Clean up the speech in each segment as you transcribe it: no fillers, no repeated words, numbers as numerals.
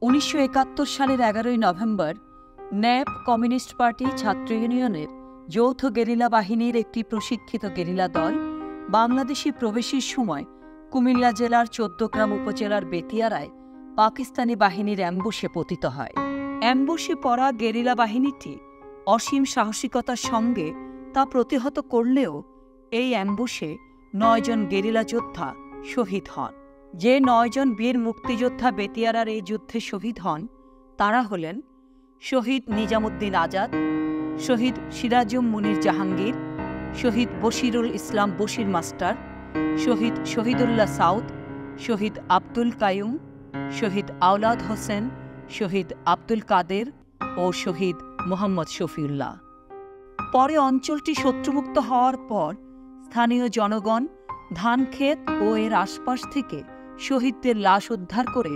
1971 সালের 11ই November nap communist party ছাত্র ইউনিয়নের যৌথ গেরিলা বাহিনীর একটি প্রশিক্ষিত গেরিলা দল বাংলাদেশে প্রবেশের সময় কুমিল্লা জেলার 14 গ্রাম উপজেলার বেতিয়ারায় পাকিস্তানি বাহিনীর অ্যাম্বুশে পতিত হয়। অ্যাম্বুশে পড়া গেরিলা বাহিনীটি অসীম সাহসিকতার সঙ্গে তা প্রতিহত করলেও এই অ্যাম্বুশে 9 জন গেরিলা যোদ্ধা শহীদ হন। যে 9 জন বীর মুক্তিযোদ্ধা বেতিয়ারার এই যুদ্ধে শহীদ হন তারা হলেন শহীদ নিজামুদ্দিন আজাদ, শহীদ সিরাজুম মুনির জাহাঙ্গীর, শহীদ বশিরুল ইসলাম বশির মাস্টার, শহীদ শহীদুল্লাহ সাউদ, শহীদ আব্দুল কায়ুম, শহীদ আওলাদ হোসেন, শহীদ আব্দুল কাদের ও শহীদ মোহাম্মদ শফিউল্লাহ। পরে অঞ্চলটি শত্রুমুক্ত হওয়ার পর স্থানীয় জনগণ ধানক্ষেত ও এর আশপাশ থেকে শহীদদের লাশ উদ্ধার করে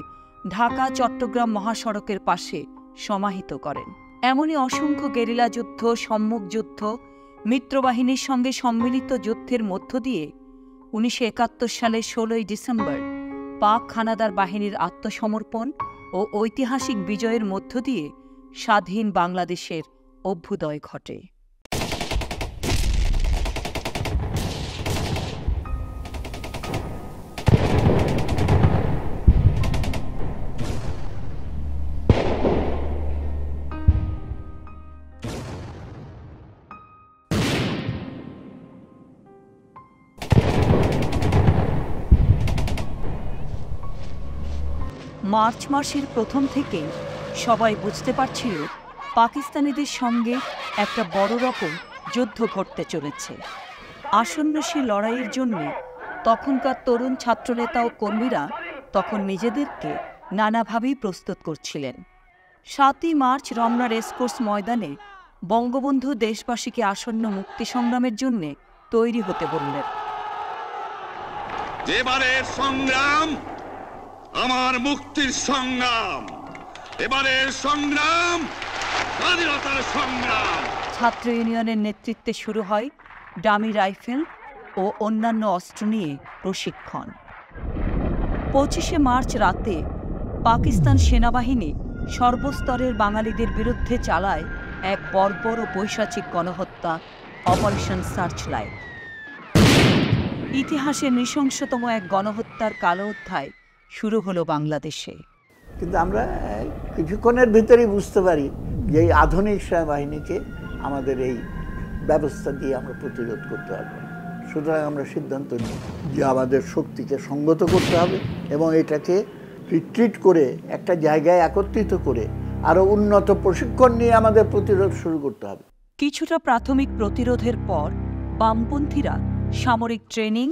ঢাকা চট্টগ্রাম মহাসড়কের পাশে সমাহিত করেন। এমনই অসংখ্য গেরিলা যুদ্ধ, সম্মুখ যুদ্ধ, মিত্রবাহিনীর সঙ্গে সম্মিলিত যুদ্ধের মধ্য দিয়ে 1971 সালের 16ই ডিসেম্বর পাক হানাদার বাহিনীর আত্মসমর্পণ ও ঐতিহাসিক বিজয়ের মধ্য দিয়ে স্বাধীন বাংলাদেশের অভ্যুদয় ঘটে। মার্চ মাসের প্রথম থেকেই সবাই বুঝতে পারছিল পাকিস্তানিদের সঙ্গে একটা বড় রকম যুদ্ধ ঘটতে চলেছে। আসন্ন সে লড়াইয়ের জন্য তখনকার তরুণ ছাত্রনেতা ও কর্মীরা তখন নিজেদেরকে নানাভাবেই প্রস্তুত করছিলেন। 7ই মার্চ রমনা রেসকোর্স ময়দানে বঙ্গবন্ধু দেশবাসীকে আসন্ন মুক্তি সংগ্রামের জন্য তৈরি হতে বললেন। এবারের সংগ্রাম আমার মুক্তির সংগ্রাম, এবারের সংগ্রাম স্বাধীনতার সংগ্রাম। ছাত্র ইউনিয়নের নেতৃত্বে শুরু হয় ডামি রাইফেল ও অন্যান্য অস্ত্র নিয়ে প্রশিক্ষণ। 25শে মার্চ রাতে পাকিস্তান সেনাবাহিনী সর্বস্তরের বাঙালিদের বিরুদ্ধে চালায় এক বর্বর ও বৈশাচিক গণহত্যা অপারেশন সার্চলাইট। ইতিহাসের নৃশংসতম এক গণহত্যার কালো অধ্যায় শুরু হলো বাংলাদেশে। কিন্তু আমরা কিছুক্ষণের ভিতরেই বুঝতে পারি যে এই আধুনিক সেনাবাহিনীকে আমাদের এই ব্যবস্থা দিয়ে আমরা প্রতিরোধ করতে হবে। সুতরাং আমরা সিদ্ধান্ত নিই যে আমাদের শক্তিকে সংগত করতে হবে এবং এটাকে রিট্রিট করে একটা জায়গায় একত্রিত করে আরও উন্নত প্রশিক্ষণ নিয়ে আমাদের প্রতিরোধ শুরু করতে হবে। কিছুটা প্রাথমিক প্রতিরোধের পর বামপন্থীরা সামরিক ট্রেনিং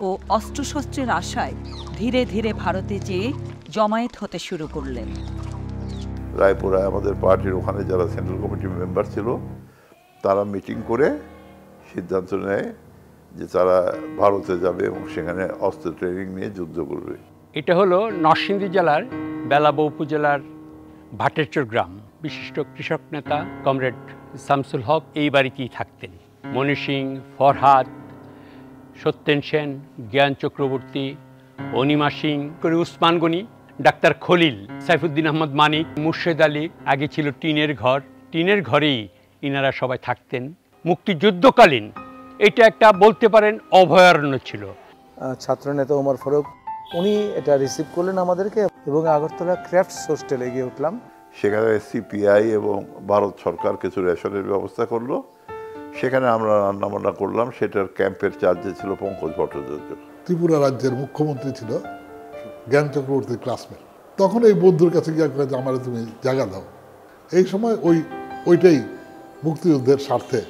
ও অস্ত্রশস্ত্রের আশায় ধীরে ধীরে ভারতে যেয়ে জমায়েত হতে শুরু করলেন। রায়পুরায় আমাদের পার্টির ওখানে যারা সেন্ট্রাল কমিটির মেম্বার ছিল তারা মিটিং করে সিদ্ধান্ত নেয় যে তারা ভারতে যাবে এবং সেখানে অস্ত্র ট্রেনিং নিয়ে যুদ্ধ করবে। এটা হলো নরসিংদী জেলার বেলাবো উপজেলার ভাটেরচর গ্রাম। বিশিষ্ট কৃষক নেতা কমরেড শামসুল হক এই বাড়িতেই থাকতেন। মনি সিং, ফরহাদ, সত্যেন সেন, জ্ঞান চক্রবর্তী, অনিমা সিং, উসমান গনি, ডাক্তার খলিল, সাইফুদ্দিন আহমদ মানিক, মুর্শেদ আলী। আগে ছিল টিনের ঘর, টিনের ঘরেই ইনারা সবাই থাকতেন। মুক্তিযুদ্ধকালীন এটা একটা বলতে পারেন অভয়ারণ্য ছিল। ছাত্রনেতা ওমর ফারুক উনি এটা রিসিভ করলেন আমাদেরকে এবং আগরতলা ক্রাফটস হোস্টেলে গিয়ে উঠলাম। সেখানে সিপিআই এবং ভারত সরকার কিছু রেশনের ব্যবস্থা করলো, সেখানে আমরা রান্নাবান্না করলাম। সেটার ক্যাম্পের চার্জে ছিল পঙ্কজ ভট্টাচার্য। ত্রিপুরা রাজ্যের মুখ্যমন্ত্রী ছিল জ্ঞান চক্রবর্তীর ক্লাসমেট। তখন এই বন্ধুর কাছে গিয়ে যে আমার তুমি জায়গা দাও। এই সময় ওইটাই মুক্তিযুদ্ধের স্বার্থে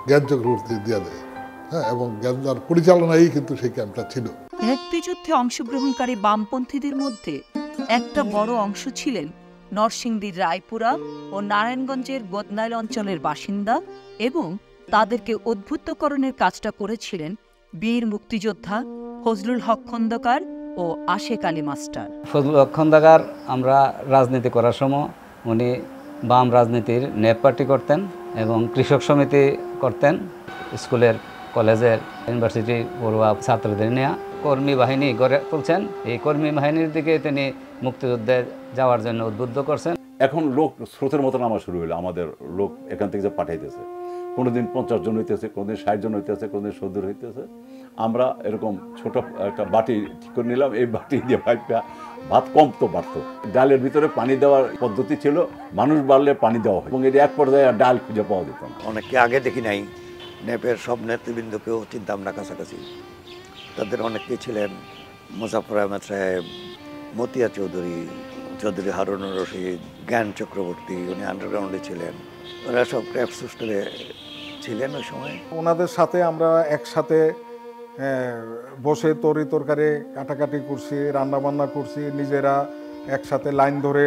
জ্ঞান চক্রবর্তী দিয়ে দেয়। হ্যাঁ, এবং জ্ঞানদার পরিচালনায় কিন্তু সেই ক্যাম্পটা ছিল। মুক্তিযুদ্ধে অংশগ্রহণকারী বামপন্থীদের মধ্যে একটা বড় অংশ ছিলেন নরসিংদীর রায়পুরা ও নারায়ণগঞ্জের বদনাইল অঞ্চলের বাসিন্দা এবং তাদেরকে উদ্বুদ্ধকরণের কাজটা করেছিলেন বীর মুক্তিযোদ্ধা ফজলুল হক খন্দকার ও আশেক আলী মাস্টার। ফজলুল হক খন্দকার আমরা রাজনীতি করার সময় উনি বাম রাজনীতির ন্যাপ পার্টি করতেন এবং কৃষক সমিতি করতেন। স্কুলের, কলেজের, ইউনিভার্সিটি পড়ুয়া ছাত্রদের নিয়ে কর্মী বাহিনী গড়ে তুলছেন। এই কর্মী বাহিনীর দিকে তিনি মুক্তিযুদ্ধে যাওয়ার জন্য উদ্বুদ্ধ করছেন। এখন লোক স্রোতের মতো নামা শুরু হলো, আমাদের লোক এখান থেকে যে পাঠাইতেছে, কোনোদিন 50 জন হইতেছে, কোনোদিন 60 জন হইতেছে, কোনোদিন 70 হইতেছে। আমরা এরকম ছোট একটা বাটি ঠিক করে নিলাম, এই বাটি দিয়ে ভাত কমতো বাড়তো। ডালের ভিতরে পানি দেওয়ার পদ্ধতি ছিল, মানুষ বাড়লে পানি দেওয়া হয় এবং এটি এক পর্যায়ে ডাল খুঁজে পাওয়া যেত না। অনেককে আগে দেখি নাই, ন্যাপের সব নেতৃবৃন্দকেও চিনতাম না কাছাকাছি। তাদের অনেকেই ছিলেন মুজাফর আহমেদ সাহেব, মতিয়া চৌধুরী, চৌধুরী হারুনুর রশিদ, জ্ঞান চক্রবর্তী, উনি আন্ডারগ্রাউন্ডে ছিলেন। ওরা সব ক্র্যাফটস হোস্টেলে ছিলেন ওই সময়। ওনাদের সাথে আমরা একসাথে বসে তরকারি কাটাকাটি করছি, রান্নাবান্না করছি, নিজেরা একসাথে লাইন ধরে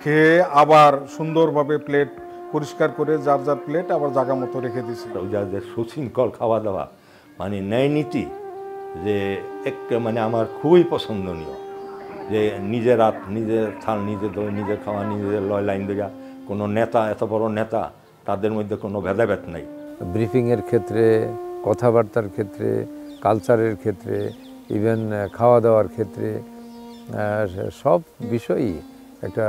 খেয়ে আবার সুন্দরভাবে প্লেট পরিষ্কার করে যার যার প্লেট আবার জায়গা মতো রেখে দিছি। যাদের সুশৃঙ্খল খাওয়া দাওয়া, মানে ন্যায় নীতি, যে একটা মানে আমার খুবই পছন্দনীয়, যে নিজের রাত নিজের থাল নিজে ধরে নিজের খাওয়া নিজের লাইন দেওয়া। কোনো নেতা, এত বড় নেতা, তাদের মধ্যে কোনো ভেদাভেদ নাই। ব্রিফিংয়ের ক্ষেত্রে, কথাবার্তার ক্ষেত্রে, কালচারের ক্ষেত্রে, ইভেন খাওয়া দাওয়ার ক্ষেত্রে সব বিষয়ই একটা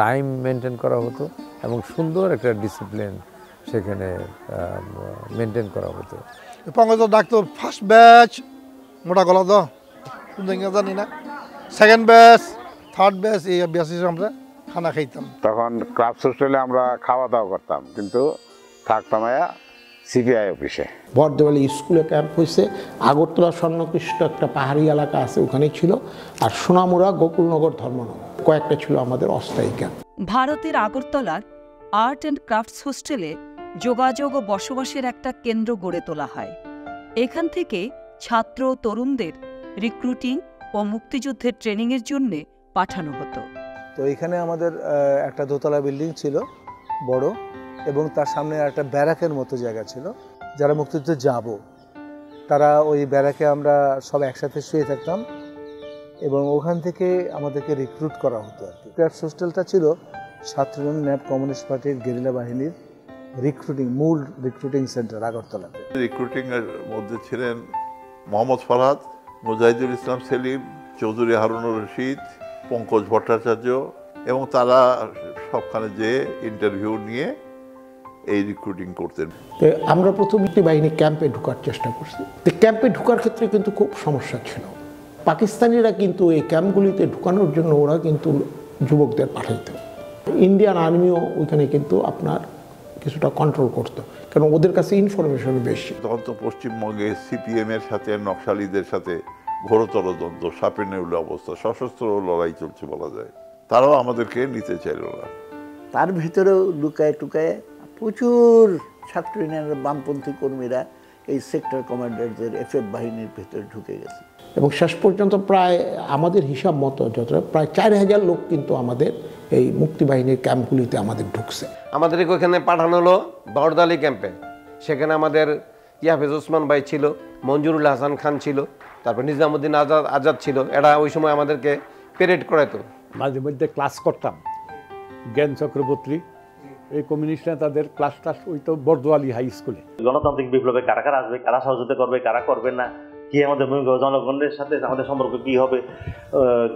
টাইম মেনটেন করা হতো এবং সুন্দর একটা ডিসিপ্লিন সেখানে মেনটেন করা হতো। পঙ্কজ ডাক্তার ফার্স্ট ব্যাচ মোটা গলা দাও, জানি না, সেকেন্ড ব্যাচ, থার্ড ব্যাচ, এই ব্যাচ হিসেবে আমরা খানা খাইতাম। তখন ক্রাফটস হোস্টেলে আমরা খাওয়া দাওয়া করতাম, কিন্তু থাকতাম সিপিআই অফিসে। বর্দওয়ালি স্কুলে ক্যাম্প হয়েছে, আগরতলা স্বর্ণকৃষ্ণ একটা পাহাড়ি এলাকা আছে ওখানে ছিল, আর সোনামুড়া গোকুলনগর ধর্মনগর কয়েকটা ছিল আমাদের অস্থায়ী ক্যাম্প। ভারতের আগরতলার আর্ট অ্যান্ড ক্রাফটস হোস্টেলে যোগাযোগ ও বসবাসের একটা কেন্দ্র গড়ে তোলা হয়। এখান থেকে ছাত্র তরুণদের রিক্রুটিং ও মুক্তিযুদ্ধের ট্রেনিংয়ের জন্য পাঠানো হতো। তো এখানে আমাদের একটা দোতলা বিল্ডিং ছিল বড়, এবং তার সামনে একটা ব্যারাকের মতো জায়গা ছিল। যারা মুক্তিযুদ্ধে যাব তারা ওই ব্যারাকে আমরা সব একসাথে শুয়ে থাকতাম এবং ওখান থেকে আমাদেরকে রিক্রুট করা হতো আর কি। ক্রাফটস হোস্টেলটা ছিল ছাত্রজন ন্যাপ কমিউনিস্ট পার্টির গেরিলা বাহিনীর মূল রিক্রুটিং সেন্টার আগরতলাতে। রিক্রুটিংয়ের মধ্যে ছিলেন মোহাম্মদ ফরহাদ, মুজাহিদুল ইসলাম সেলিম, চৌধুরী হারুনুর রশিদ, পঙ্কজ ভট্টাচার্য, এবং তারা সবখানে যেয়ে ইন্টারভিউ নিয়ে এই রিক্রুটিং করতেন। আমরা প্রথম একটি বাহিনী ক্যাম্পে ঢোকার চেষ্টা করছি। তো ক্যাম্পে ঢোকার ক্ষেত্রে কিন্তু খুব সমস্যা ছিল। পাকিস্তানিরা কিন্তু এই ক্যাম্পগুলিতে ঢুকানোর জন্য ওরা কিন্তু যুবকদের পাঠাইত। ইন্ডিয়ান আর্মিও ওইখানে কিন্তু আপনার কিছুটা কন্ট্রোল করতো, কারণ ওদের কাছে ইনফরমেশন বেশি। তখন তো পশ্চিমবঙ্গে সিপিএমের সাথে নকশালীদের সাথে ঘোরতর দ্বন্দ্ব, সাপে নেউলে অবস্থা, সশস্ত্র লড়াই চলছে বলা যায়। তারাও আমাদেরকে নিতে চাইল না। তার ভিতরেও লুকায় টুকায় প্রচুর ছাত্র ইউনিয়নের বামপন্থী কর্মীরা এই সেক্টর কমান্ডারদের এফএফ বাহিনীর ভিতরে ঢুকে গেছে, এবং শেষ পর্যন্ত প্রায় আমাদের হিসাব মতো যতটা প্রায় 4000 লোক কিন্তু আমাদের এই মুক্তিবাহিনীর ক্যাম্পগুলিতে আমাদের ঢুকছে। আমাদেরকে ওইখানে পাঠানো হলো বর্দালি ক্যাম্পে। সেখানে আমাদের ইয়াফেজ ওসমান ভাই ছিল, মঞ্জুরুল হাসান খান ছিল, তারপর নিজামুদ্দিন আজাদ ছিল। এরা ওই সময় আমাদেরকে পেরেড করাইতো। মাঝে মধ্যে ক্লাস করতাম। জ্ঞান চক্রবর্তী, এই কমিউনিস্ট নেতাদের ক্লাস হইতো বর্দওয়ালি হাই স্কুলে। গণতান্ত্রিক বিপ্লবে কারা কারা আসবে, কারা সহযোগিতা করবে, কারা করবে না, কি আমাদের ভূমিকা, জনগণের সাথে আমাদের সম্পর্ক কি হবে,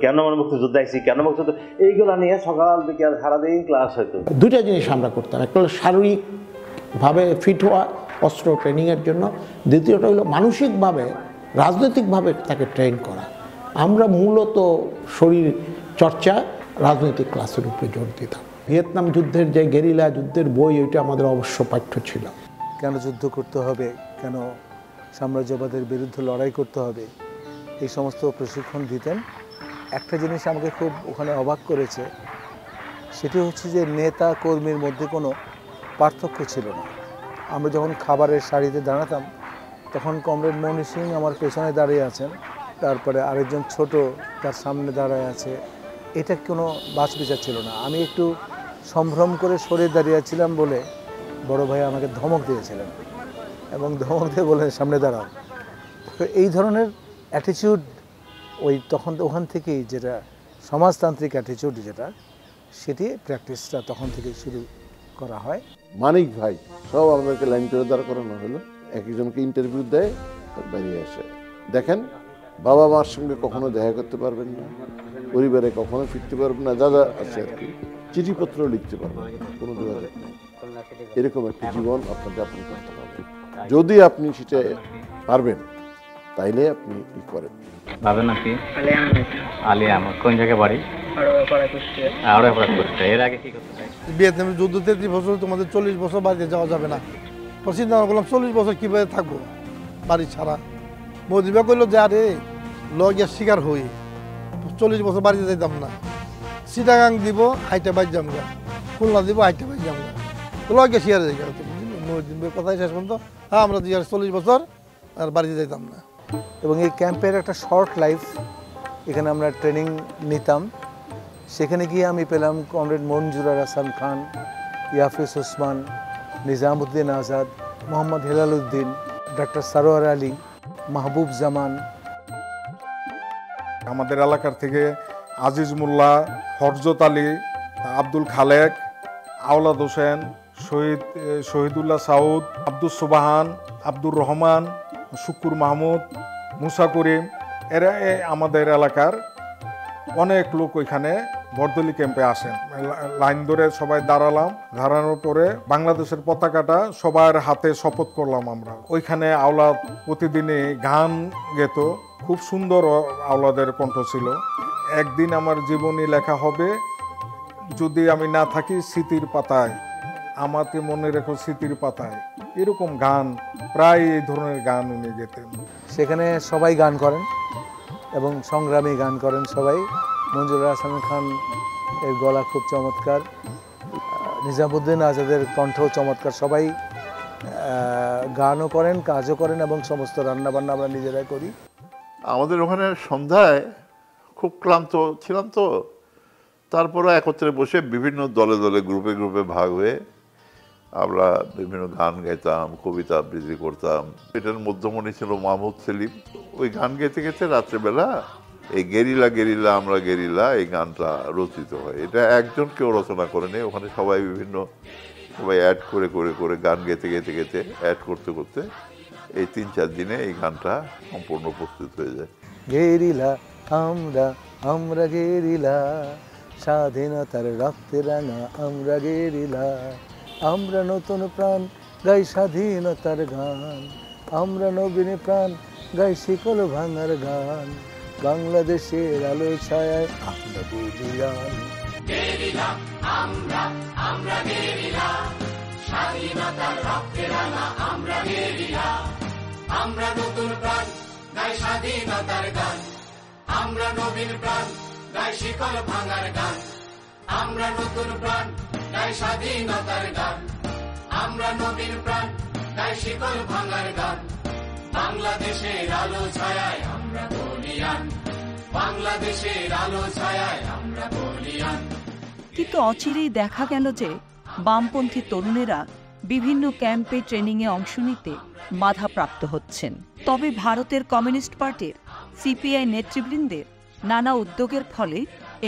কেন আমরা মুক্তিযুদ্ধ আইছি, কেন মুক্তিযুদ্ধ, এইগুলো নিয়ে সকাল বিকেল সারাদিন ক্লাস হইতো। দুইটা জিনিস আমরা করতাম, একটা হলো শারীরিকভাবে ফিট হওয়া অস্ত্র ট্রেনিংয়ের জন্য, দ্বিতীয়টা হলো মানসিকভাবে রাজনৈতিকভাবে তাকে ট্রেন করা। আমরা মূলত শরীর চর্চা, রাজনৈতিক ক্লাসের উপরে জোর দিতাম। ভিয়েতনাম যুদ্ধের যে গেরিলা যুদ্ধের বই, ওইটা আমাদের অবশ্য পাঠ্য ছিল। কেন যুদ্ধ করতে হবে, কেন সাম্রাজ্যবাদের বিরুদ্ধে লড়াই করতে হবে, এই সমস্ত প্রশিক্ষণ দিতেন। একটা জিনিস আমাকে খুব ওখানে অবাক করেছে, সেটি হচ্ছে যে নেতা কর্মীর মধ্যে কোনো পার্থক্য ছিল না। আমরা যখন খাবারের সারিতে দাঁড়াতাম, তখন কমরেড মনি সিং আমার পেছনে দাঁড়িয়ে আছেন, তারপরে আরেকজন ছোট তার সামনে দাঁড়ায় আছে। এটা কোনো বাছবিচার ছিল না। আমি একটু সম্ভ্রম করে সরে দাঁড়িয়েছিলাম বলে বড় ভাই আমাকে ধমক দিয়েছিলেন, এবং ধমক দিয়ে বলে সামনে দাঁড়াও। তো এই ধরনের অ্যাটিটিউড তখন ওখান থেকেই, যেটা সমাজতান্ত্রিক অ্যাটিটিউড যেটা, সেটি প্র্যাকটিসটা তখন থেকেই শুরু করা হয়। মানিক ভাই সব আমাদেরকে লাইন করে দাঁড় করানো হলো, একজনকে ইন্টারভিউ দেয়, বেরিয়ে আসে, দেখেন বাবা মার সঙ্গে কখনো দেখা করতে পারবেন না, পরিবারে কখনো ফিরতে পারবেন না, যা যা আছে আর কি, চিঠিপত্র লিখতে পারবেন না, কোনো যোগাযোগ নেই। এরকম একটা জীবন আপনার যাপন করতে হবে। যদি আপনি সেটা পারবেন তাইলে আপনি ই করেন। ভাবেন নাকি আলিয়া আমার কোন জায়গায় বাড়ি? এর আগে কি করতে চাই? ভিয়েতনামের যুদ্ধ 33 বছর, তোমাদের 40 বছর বাড়িতে যাওয়া যাবে না। চিন্তা করলাম 40 বছর কীভাবে থাকবো বাড়ি ছাড়া। মদিবা করলো যে আরে লগিয়া শিকার হই, 40 বছর বাড়িতে যাইতাম না। চিটাগাং দিব হাইটা বাইর যামগা, খুলনা দিব হাইটা বাইর যামগা, তো লগিয়া শিকার যাই গেল। মদিবের কথাই শেষ পর্যন্ত হ্যাঁ আমরা 40 বছর আর বাড়িতে যাইতাম না। এবং এই ক্যাম্পের একটা শর্ট লাইফ, এখানে আমরা ট্রেনিং নিতাম। সেখানে গিয়ে আমি পেলাম কমরেড মঞ্জুরুল হাসান খান, ইয়াফিস ওসমান, নিজামুদ্দিন আজাদ, মোহাম্মদ হেলালুদ্দিন, ডক্টর সারোয়ার আলী, মাহবুব জামান। আমাদের এলাকার থেকে আজিজ মোল্লা, হরজত আলী, আব্দুল খালেক, আওলাদ হোসেন, শহীদুল্লাহ সাউদ, আব্দুল সুবাহান, আব্দুর রহমান, শুকুর মাহমুদ, মুসা করিম, এরা আমাদের এলাকার অনেক লোক ওইখানে বরদলি ক্যাম্পে আসেন। লাইন ধরে সবাই দাঁড়ানোর পরে বাংলাদেশের পতাকাটা সবার হাতে শপথ করলাম আমরা। ওইখানে আওলাদ প্রতিদিনই গান গেত, খুব সুন্দর আওলাদের কণ্ঠ ছিল। একদিন আমার জীবনী লেখা হবে, যদি আমি না থাকি স্মৃতির পাতায়, আমাকে মনে রেখো স্মৃতির পাতায়, এরকম গান, প্রায় এই ধরনের গান উনি গেতেন। সেখানে সবাই গান করেন এবং সংগ্রামী গান করেন সবাই। মঞ্জুরুল হাসান খান এর গলা খুব চমৎকার, নিজামুদ্দিন আজাদের কণ্ঠ চমৎকার। সবাই গানও করেন, কাজও করেন এবং সমস্ত রান্নাবান্না আমরা নিজেরাই করি। আমাদের ওখানে সন্ধ্যায় খুব ক্লান্ত ছিলাম, তো তারপরে একত্রে বসে বিভিন্ন দলে দলে গ্রুপে গ্রুপে ভাগ হয়ে আমরা বিভিন্ন গান গাইতাম, কবিতা আবৃত্তি করতাম। এটার মধ্যমণি ছিল মাহমুদ সেলিম। ওই গান গাইতে গেতে রাত্রেবেলা এই গেরিলা গেরিলা আমরা গেরিলা এই গানটা রচিত হয়। এটা একজন কেউ রচনা করেনি, ওখানে সবাই অ্যাড করে করে করে গান গেতে গেতে গেতে অ্যাড করতে করতে এই 3-4 দিনে এই গানটা সম্পূর্ণ প্রস্তুত হয়ে যায়। গেরিলা আমরা আমরা গেরিলা, স্বাধীনতার রক্তে রাঙা আমরা গেরিলা, আমরা নতুন প্রাণ গাই স্বাধীনতার গান, আমরা নবীন প্রাণ গাই শিকল ভাঙার গান, বাংলাদেশের আলো ছায়ায় আমরা বুঝিয়ান। গেরিলা আমরা আমরা গেরিলা, স্বাধীনতার রক্তে রাঙা আমরা গেরিলা, আমরা নতুন প্রাণ গাই স্বাধীনতার গান, আমরা নবীন প্রাণ গাই শিকল ভাঙার গান, আমরা নতুন প্রাণ গাই স্বাধীনতার গান, আমরা নবীন প্রাণ গাই শিকল ভাঙার গান, বাংলাদেশের আলো ছায়ায় আমরা বলিয়ান, বাংলাদেশের আলো ছায়ায় আমরা বলিয়ান। কিন্তু অচিরেই দেখা গেল যে বামপন্থী তরুণেরা বিভিন্ন ক্যাম্পে ট্রেনিংয়ে অংশ নিতে বাধাপ্রাপ্ত হচ্ছেন। তবে ভারতের কমিউনিস্ট পার্টির সিপিআই নেতৃবৃন্দের নানা উদ্যোগের ফলে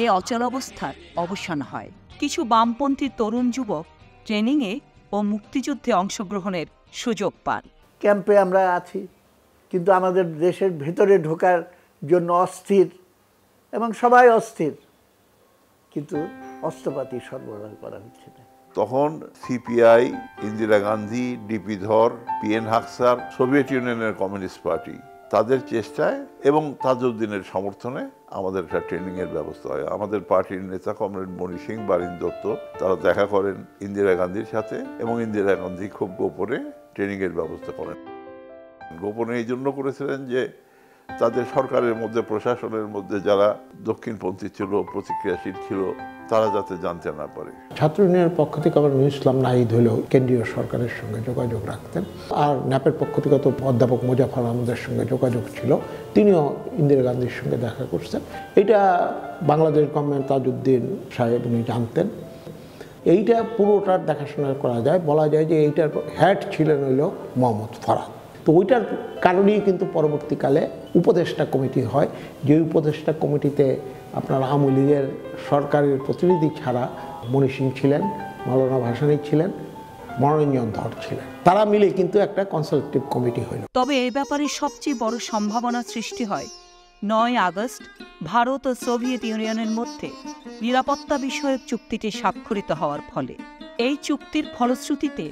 এই অচলাবস্থার অবসান হয়। কিছু বামপন্থী তরুণ যুবক ট্রেনিংয়ে ও মুক্তিযুদ্ধে অংশগ্রহণের সুযোগ পান। ক্যাম্পে আমরা আছি, কিন্তু আমাদের দেশের ভেতরে ঢোকার জন্য অস্থির এবং সবাই অস্থির, কিন্তু অস্ত্রপাতি সরবরাহ করা হচ্ছে না। তখন সিপিআই, ইন্দিরা গান্ধী, ডিপি ধর, পিএন হাকসার, সোভিয়েত ইউনিয়নের কমিউনিস্ট পার্টি, তাদের চেষ্টায় এবং তাজউদ্দিনের সমর্থনে আমাদের একটা ট্রেনিংয়ের ব্যবস্থা হয়। আমাদের পার্টির নেতা কমরেড মণি সিং, বারিন দত্ত, তারা দেখা করেন ইন্দিরা গান্ধীর সাথে এবং ইন্দিরা গান্ধী খুব গোপনে ট্রেনিংয়ের ব্যবস্থা করেন। গোপনে এই জন্য করেছিলেন যে তাদের সরকারের মধ্যে, প্রশাসনের মধ্যে যারা দক্ষিণপন্থী ছিল, প্রতিক্রিয়াশীল ছিল, তারা যাতে জানতে না পারে। ছাত্র ইউনিয়নের পক্ষ থেকে আবার নূর ইসলাম নাহিদ হলেও কেন্দ্রীয় সরকারের সঙ্গে যোগাযোগ রাখতেন, আর ন্যাপের পক্ষ থেকে তো অধ্যাপক মুজাফর আহমদের সঙ্গে যোগাযোগ ছিল, তিনিও ইন্দিরা গান্ধীর সঙ্গে দেখা করছেন। এটা বাংলাদেশ গভর্নমেন্ট তাজউদ্দিন সাহেব উনি জানতেন। এইটা পুরোটার দেখাশোনা করা যায়, বলা যায় যে এইটার হেড ছিলেন হইল মোহাম্মদ ফরহাদ। তো ওইটার কারণেই কিন্তু পরবর্তীকালে উপদেষ্টা কমিটি হয়, যে উপদেষ্টা কমিটিতে আপনার আওয়ামী লীগের সরকারের প্রতিনিধি ছাড়া মণি সিং ছিলেন, মাওলানা ভাসানী ছিলেন, মনোরঞ্জন ধর ছিলেন, তারা মিলে কিন্তু একটা কনসালটেটিভ কমিটি হইল। তবে এই ব্যাপারে সবচেয়ে বড় সম্ভাবনা সৃষ্টি হয় 9 আগস্ট ভারত ও সোভিয়েত ইউনিয়নের মধ্যে নিরাপত্তা বিষয়ক চুক্তিটি স্বাক্ষরিত হওয়ার ফলে এই চুক্তির ফলশ্রুতিতে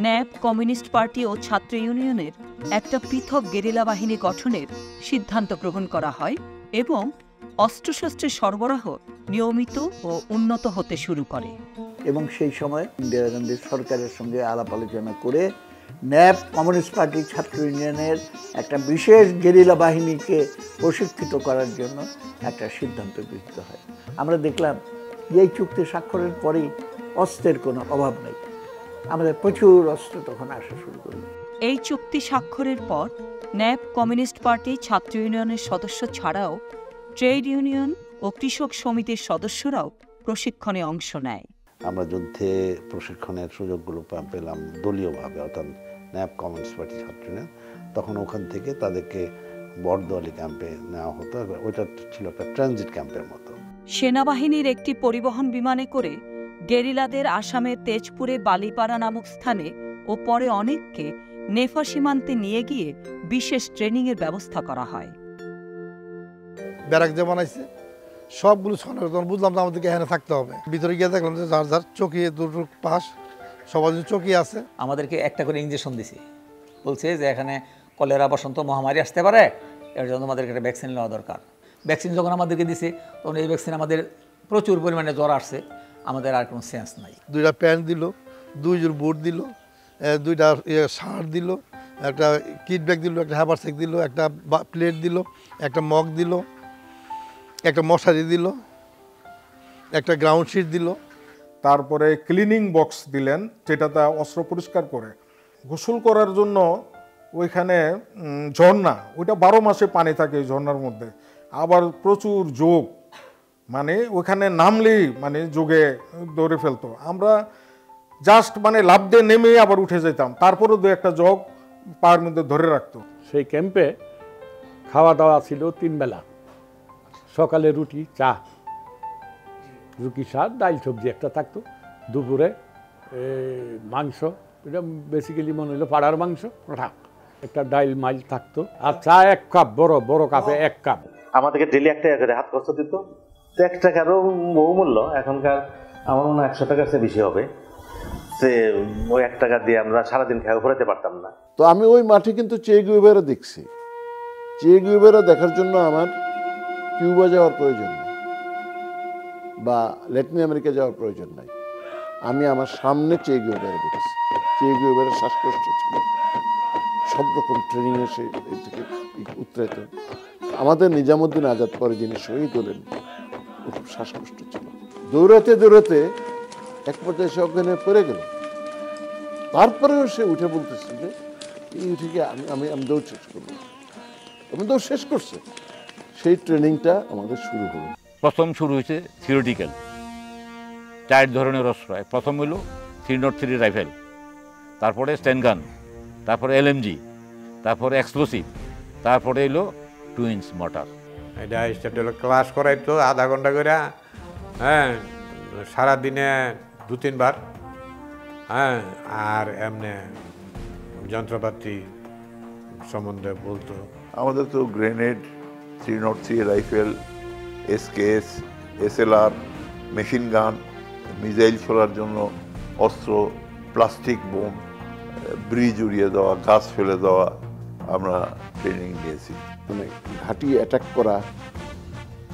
ন্যাপ, কমিউনিস্ট পার্টি ও ছাত্র ইউনিয়নের একটা পৃথক গেরিলা বাহিনী গঠনের সিদ্ধান্ত গ্রহণ করা হয় এবং অস্ত্রশস্ত্রের সরবরাহ নিয়মিত ও উন্নত হতে শুরু করে। এবং সেই সময় ইন্দিরা গান্ধীর সরকারের সঙ্গে আলাপ আলোচনা করে ন্যাপ, কমিউনিস্ট পার্টি, ছাত্র ইউনিয়নের একটা বিশেষ গেরিলা বাহিনীকে প্রশিক্ষিত করার জন্য একটা সিদ্ধান্ত গৃহীত হয়। আমরা দেখলাম যে এই চুক্তি স্বাক্ষরের পরেই অস্ত্রের কোনো অভাব নেই, আমাদের প্রচুর অস্ত্র তখন আসা শুরু করল। এই চুক্তি স্বাক্ষরের পর ন্যাপ, কমিউনিস্ট পার্টি, ছাত্র ইউনিয়নের সদস্য ছাড়াও ট্রেড ইউনিয়ন ও কৃষক সমিতির সদস্যরাও প্রশিক্ষণে অংশ নেয়। আমরা যুদ্ধে প্রশিক্ষণের সুযোগগুলো পেলাম দলীয়ভাবে, অর্থাৎ ন্যাপ, কমিউনিস্ট পার্টি, ছাত্র ইউনিয়ন। তখন ওখান থেকে তাদেরকে বড়দোয়ালি ক্যাম্পে নেওয়া হতো। ওইটা ছিল একটা ট্রানজিট ক্যাম্পের মতো। সেনাবাহিনীর একটি পরিবহন বিমানে করে গেরিলাদের আসামের তেজপুরে বালিপাড়া নামক স্থানে ও পরে অনেককে নেফা সীমান্তে নিয়ে গিয়ে বিশেষ ট্রেনিংয়ের ব্যবস্থা করা হয়। ব্যারাক যে বানাইছে সবগুলো তখন বুঝলাম যে আমাদেরকে এখানে থাকতে হবে। ভিতরে গিয়ে দেখলাম যে যার যার চকি দুটো পাশ সবার চকি আছে। আমাদেরকে একটা করে ইঞ্জেকশন দিছে, বলছে যে এখানে কলেরা, বসন্ত মহামারী আসতে পারে, এর জন্য আমাদেরকে একটা ভ্যাকসিন নেওয়া দরকার। ভ্যাকসিন যখন আমাদেরকে দিছে তখন এই ভ্যাকসিন আমাদের প্রচুর পরিমাণে জ্বর আসছে, আমাদের আর কোনো সেন্স নাই। 2টা প্যান্ট দিল, 2 জোড় বুট দিল, 2টা শার্ট দিল, একটা কিট ব্যাগ দিল, একটা হ্যাভারসেক দিল, একটা প্লেট দিল, একটা মগ দিল, একটা মশারি দিল, একটা গ্রাউন্ড শিট দিল। তারপরে ক্লিনিং বক্স দিলেন, যেটাতে অস্ত্র পরিষ্কার করে। গোসল করার জন্য ওইখানে ঝর্ণা, ওইটা 12 মাসে পানি থাকে এই ঝর্ণার মধ্যে। আবার প্রচুর যোগ, মানে ওইখানে নামলেই মানে যোগে দৌড়ে ফেলতো। আমরা জাস্ট মানে লাফ দিয়ে নেমে আবার উঠে যেতাম, তারপরেও 2-1টা যোগ পায়ের মধ্যে ধরে রাখতো। সেই ক্যাম্পে খাওয়া দাওয়া ছিল 3 বেলা। সকালে রুটি, চা, রুটি, শাক, ডাল, সবজি একটা থাকতো। দুপুরে মাংস, এটা বেসিক্যালি মনে হলো পাড়ার মাংস, একটা ডাইল মাইল থাকতো, আর চা 1 কাপ, বড় বড় কাপে 1 কাপ। আমাদেরকে ডেলি 1 টাকা করে হাত খরচ দিত। 1 টাকারও বহুমূল্য, এখনকার আমার মনে হয় 100 টাকার চেয়ে বেশি হবে। সে ওই 1 টাকা দিয়ে আমরা সারাদিন খেয়ে ফেরাতে পারতাম না। তো আমি ওই মাঠে কিন্তু চে গুয়েভারা দেখছি। চে গুয়েভারা দেখার জন্য আমার কিউবা যাওয়ার প্রয়োজন নেই বা ল্যাটিন আমেরিকা যাওয়ার প্রয়োজন নাই। আমি আমার সামনে চে গুয়েভারা দেখেছি। চে গুয়েভারার শ্বাসকষ্ট ছিল, সব রকম ট্রেনিংয়ে সে এই থেকে উত্তরায়িত। আমাদের নিজামুদ্দিন আজাদ পরে যিনি শহীদ হলেন, ও খুব শ্বাসকষ্ট ছিল। দৌড়াতে দৌড়াতে এক পর্যায়ে সে অজ্ঞান হয়ে পড়ে গেল। তারপরেও সে উঠে বলতেছে যে এই উঠে গিয়ে আমি দৌড় শেষ করবো। আমি দৌড় শেষ করছে। সেই ট্রেনিংটা আমাদের শুরু হলো। প্রথম শুরু হয়েছে থিওরিটিক্যাল, 4 ধরনের অস্ত্র। প্রথম হইল 303 রাইফেল, তারপরে স্ট্যানগান, তারপরে এলএমজি, তারপরে এক্সপ্লোসিভ, তারপরে এলো 2 ইঞ্চ মর্টার। এটা ক্লাস করাইতো আধা ঘন্টা করে, হ্যাঁ, সারাদিনে 2-3 বার, হ্যাঁ। আর এমনি যন্ত্রপাতি সম্বন্ধে বলতো। আমাদের তো grenade, 303 rifle, SKS, SLR, machine gun, missile ছোড়ার জন্য অস্ত্র, প্লাস্টিক বোম, ব্রিজ উড়িয়ে দেওয়া, গাছ ফেলে দেওয়া, আমরা ট্রেনিং নিয়েছি। মানে ঘাঁটি অ্যাটাক করা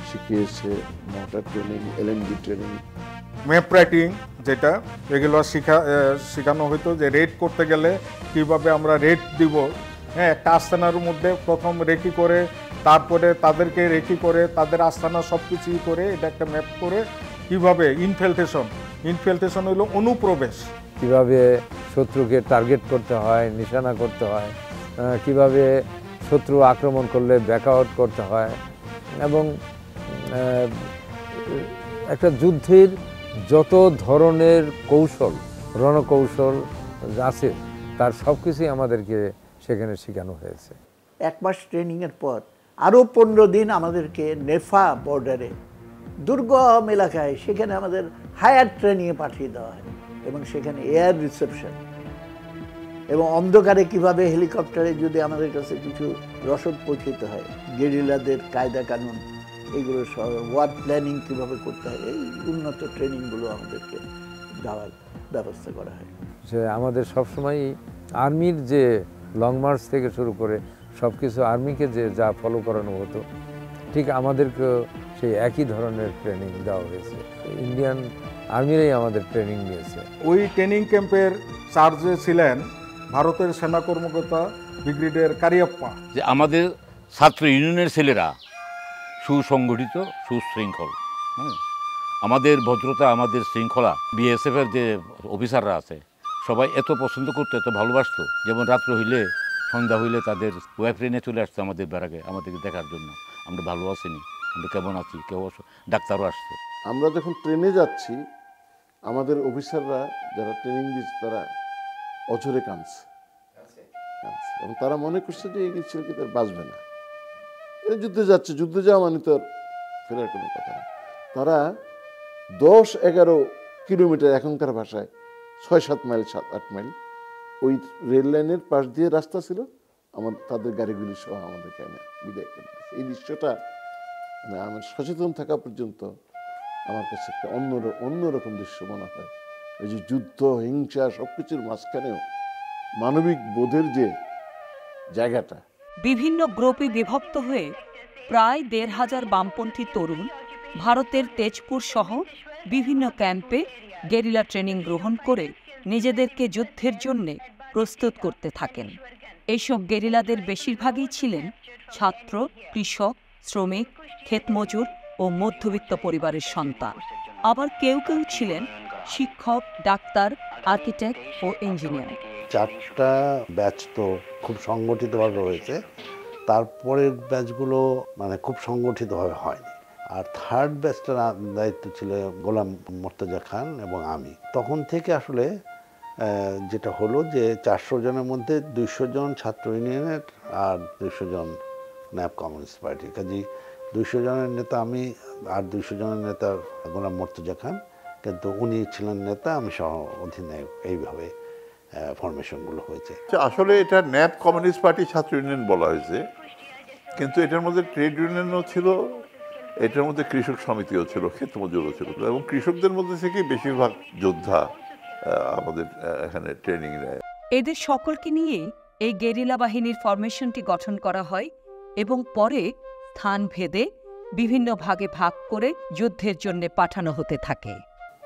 শিখিয়েছে, mortar training, LMG training, map writing, যেটা এগুলো শেখানো হতো যে রেড করতে গেলে কীভাবে আমরা রেড দিব। হ্যাঁ, একটা আস্তানার মধ্যে প্রথম রেকি করে, তারপরে তাদেরকে রেকি করে, তাদের আস্তানা সব কিছুই করে, এটা একটা ম্যাপ করে কীভাবে ইনফিল্ট্রেশন হলো অনুপ্রবেশ, কীভাবে শত্রুকে টার্গেট করতে হয়, নিশানা করতে হয়, কিভাবে শত্রু আক্রমণ করলে ব্যাকআউট করতে হয়, এবং একটা যুদ্ধের যত ধরনের কৌশল, রণকৌশল আছে তার সব কিছুই আমাদেরকে সেখানে শেখানো হয়েছে। 1 মাস ট্রেনিংয়ের পর আরও 15 দিন আমাদেরকে নেফা বর্ডারে দুর্গম এলাকায়, সেখানে আমাদের হায়ার ট্রেনিংয়ে পাঠিয়ে দেওয়া হয় এবং সেখানে এয়ার রিসেপশন, এবং অন্ধকারে কিভাবে হেলিকপ্টারে যদি আমাদের কাছে কিছু রসদ পৌঁছতে হয়, গেরিলাদের কায়দা কানুন, এগুলো সব ওয়ার প্ল্যানিং কীভাবে করতে হয়, এই উন্নত ট্রেনিংগুলো আমাদেরকে দেওয়ার ব্যবস্থা করা হয়। যে আমাদের সবসময় আর্মির যে লং মার্চ থেকে শুরু করে সব কিছু আর্মিকে যে যা ফলো করানো হতো, ঠিক আমাদেরকেও সেই একই ধরনের ট্রেনিং দেওয়া হয়েছে। ইন্ডিয়ান আর্মিরাই আমাদের ট্রেনিং নিয়েছে। ওই ট্রেনিং ক্যাম্পের চার্জে ছিলেন ভারতের সেনা কর্মকর্তা ব্রিগেডিয়ার কারিয়াপ্পা। যে আমাদের ছাত্র ইউনিয়নের ছেলেরা সুসংগঠিত, সুশৃঙ্খল, হ্যাঁ, আমাদের ভদ্রতা, আমাদের শৃঙ্খলা, বিএসএফের যে অফিসাররা আছে সবাই এত পছন্দ করতো, এত ভালোবাসতো। যেমন রাত্র হইলে, সন্ধ্যা হইলে তাদের ওয়াইফ নিয়ে চলে আসতো আমাদের ব্যারাকে আমাদেরকে দেখার জন্য, আমরা ভালো আছিনি, আমরা কেমন আছি, কেউ ডাক্তারও আসছে। আমরা যখন ট্রেনে যাচ্ছি, আমাদের অফিসাররা যারা ট্রেনিং দিচ্ছে তারা অঝরে কাঁদছে, এবং তারা মনে করছে যে এই ছেলেকে তার বাঁচবে না, এরা যুদ্ধে যাচ্ছে, যুদ্ধে যাওয়া মানে তো ফেরার কোনো কথা না। তারা 10-11 কিলোমিটার, এখনকার ভাষায় 6-7 মাইল, 7-8 মাইল ওই রেল লাইনের পাশ দিয়ে রাস্তা ছিল, তাদের গাড়িগুলি সহ আমাদেরকে বিদায় করে দিয়েছে। এই দৃশ্যটা মানে আমার সচেতন থাকা পর্যন্ত আমার কাছে একটা অন্যরকম দৃশ্য মনে হয়। এই যে যুদ্ধ, হিংসা, সবকিছুর মাঝখানেও মানবিক বোধের যে জায়গাটা। বিভিন্ন গ্রুপে বিভক্ত হয়ে প্রায় ১৫০০ বামপন্থী তরুণ ভারতের তেজপুর সহ বিভিন্ন ক্যাম্পে গেরিলা ট্রেনিং গ্রহণ করে নিজেদেরকে যুদ্ধের জন্য প্রস্তুত করতে থাকেন। এইসব গেরিলাদের বেশিরভাগই ছিলেন ছাত্র, কৃষক, শ্রমিক, ক্ষেতমজুর ও মধ্যবিত্ত পরিবারের সন্তান। আবার কেউ কেউ ছিলেন শিক্ষক, ডাক্তার, আর্কিটেক্ট ও ইঞ্জিনিয়ার। 4টা ব্যাচ তো খুব সংগঠিতভাবে হয়েছে, তারপরের ব্যাচগুলো মানে খুব সংগঠিতভাবে হয়নি। আর থার্ড ব্যাচটার দায়িত্ব ছিল গোলাম মোর্তজা খান এবং আমি। তখন থেকে আসলে যেটা হলো যে 400 জনের মধ্যে 200 জন ছাত্র ইউনিয়নের আর 200 জন ন্যাপ কমিউনিস্ট পার্টির। কাজেই 200 জনের নেতা আমি, আর 200 জনের নেতা গোলাম মোর্তজা খান, কিন্তু উনি ছিলেন নেতা, আমি সহ অধিনায়ক। এইভাবে ফরমেশনগুলো হয়েছে। আসলে এটা ন্যাপ কমিউনিস্ট পার্টি ছাত্র ইউনিয়ন বলা হয়েছে, কিন্তু এটার মধ্যে ট্রেড ইউনিয়নও ছিল, এটার মধ্যে কৃষক সমিতিও ছিল, ক্ষেতমজুরও ছিল, এবং কৃষকদের মধ্যে থেকেই বেশিরভাগ যোদ্ধা আমাদের এখানে ট্রেনিং নেয়। এদের সকলকে নিয়ে এই গেরিলা বাহিনীর ফরমেশনটি গঠন করা হয় এবং পরে স্থান ভেদে বিভিন্ন ভাগে ভাগ করে যুদ্ধের জন্য পাঠানো হতে থাকে।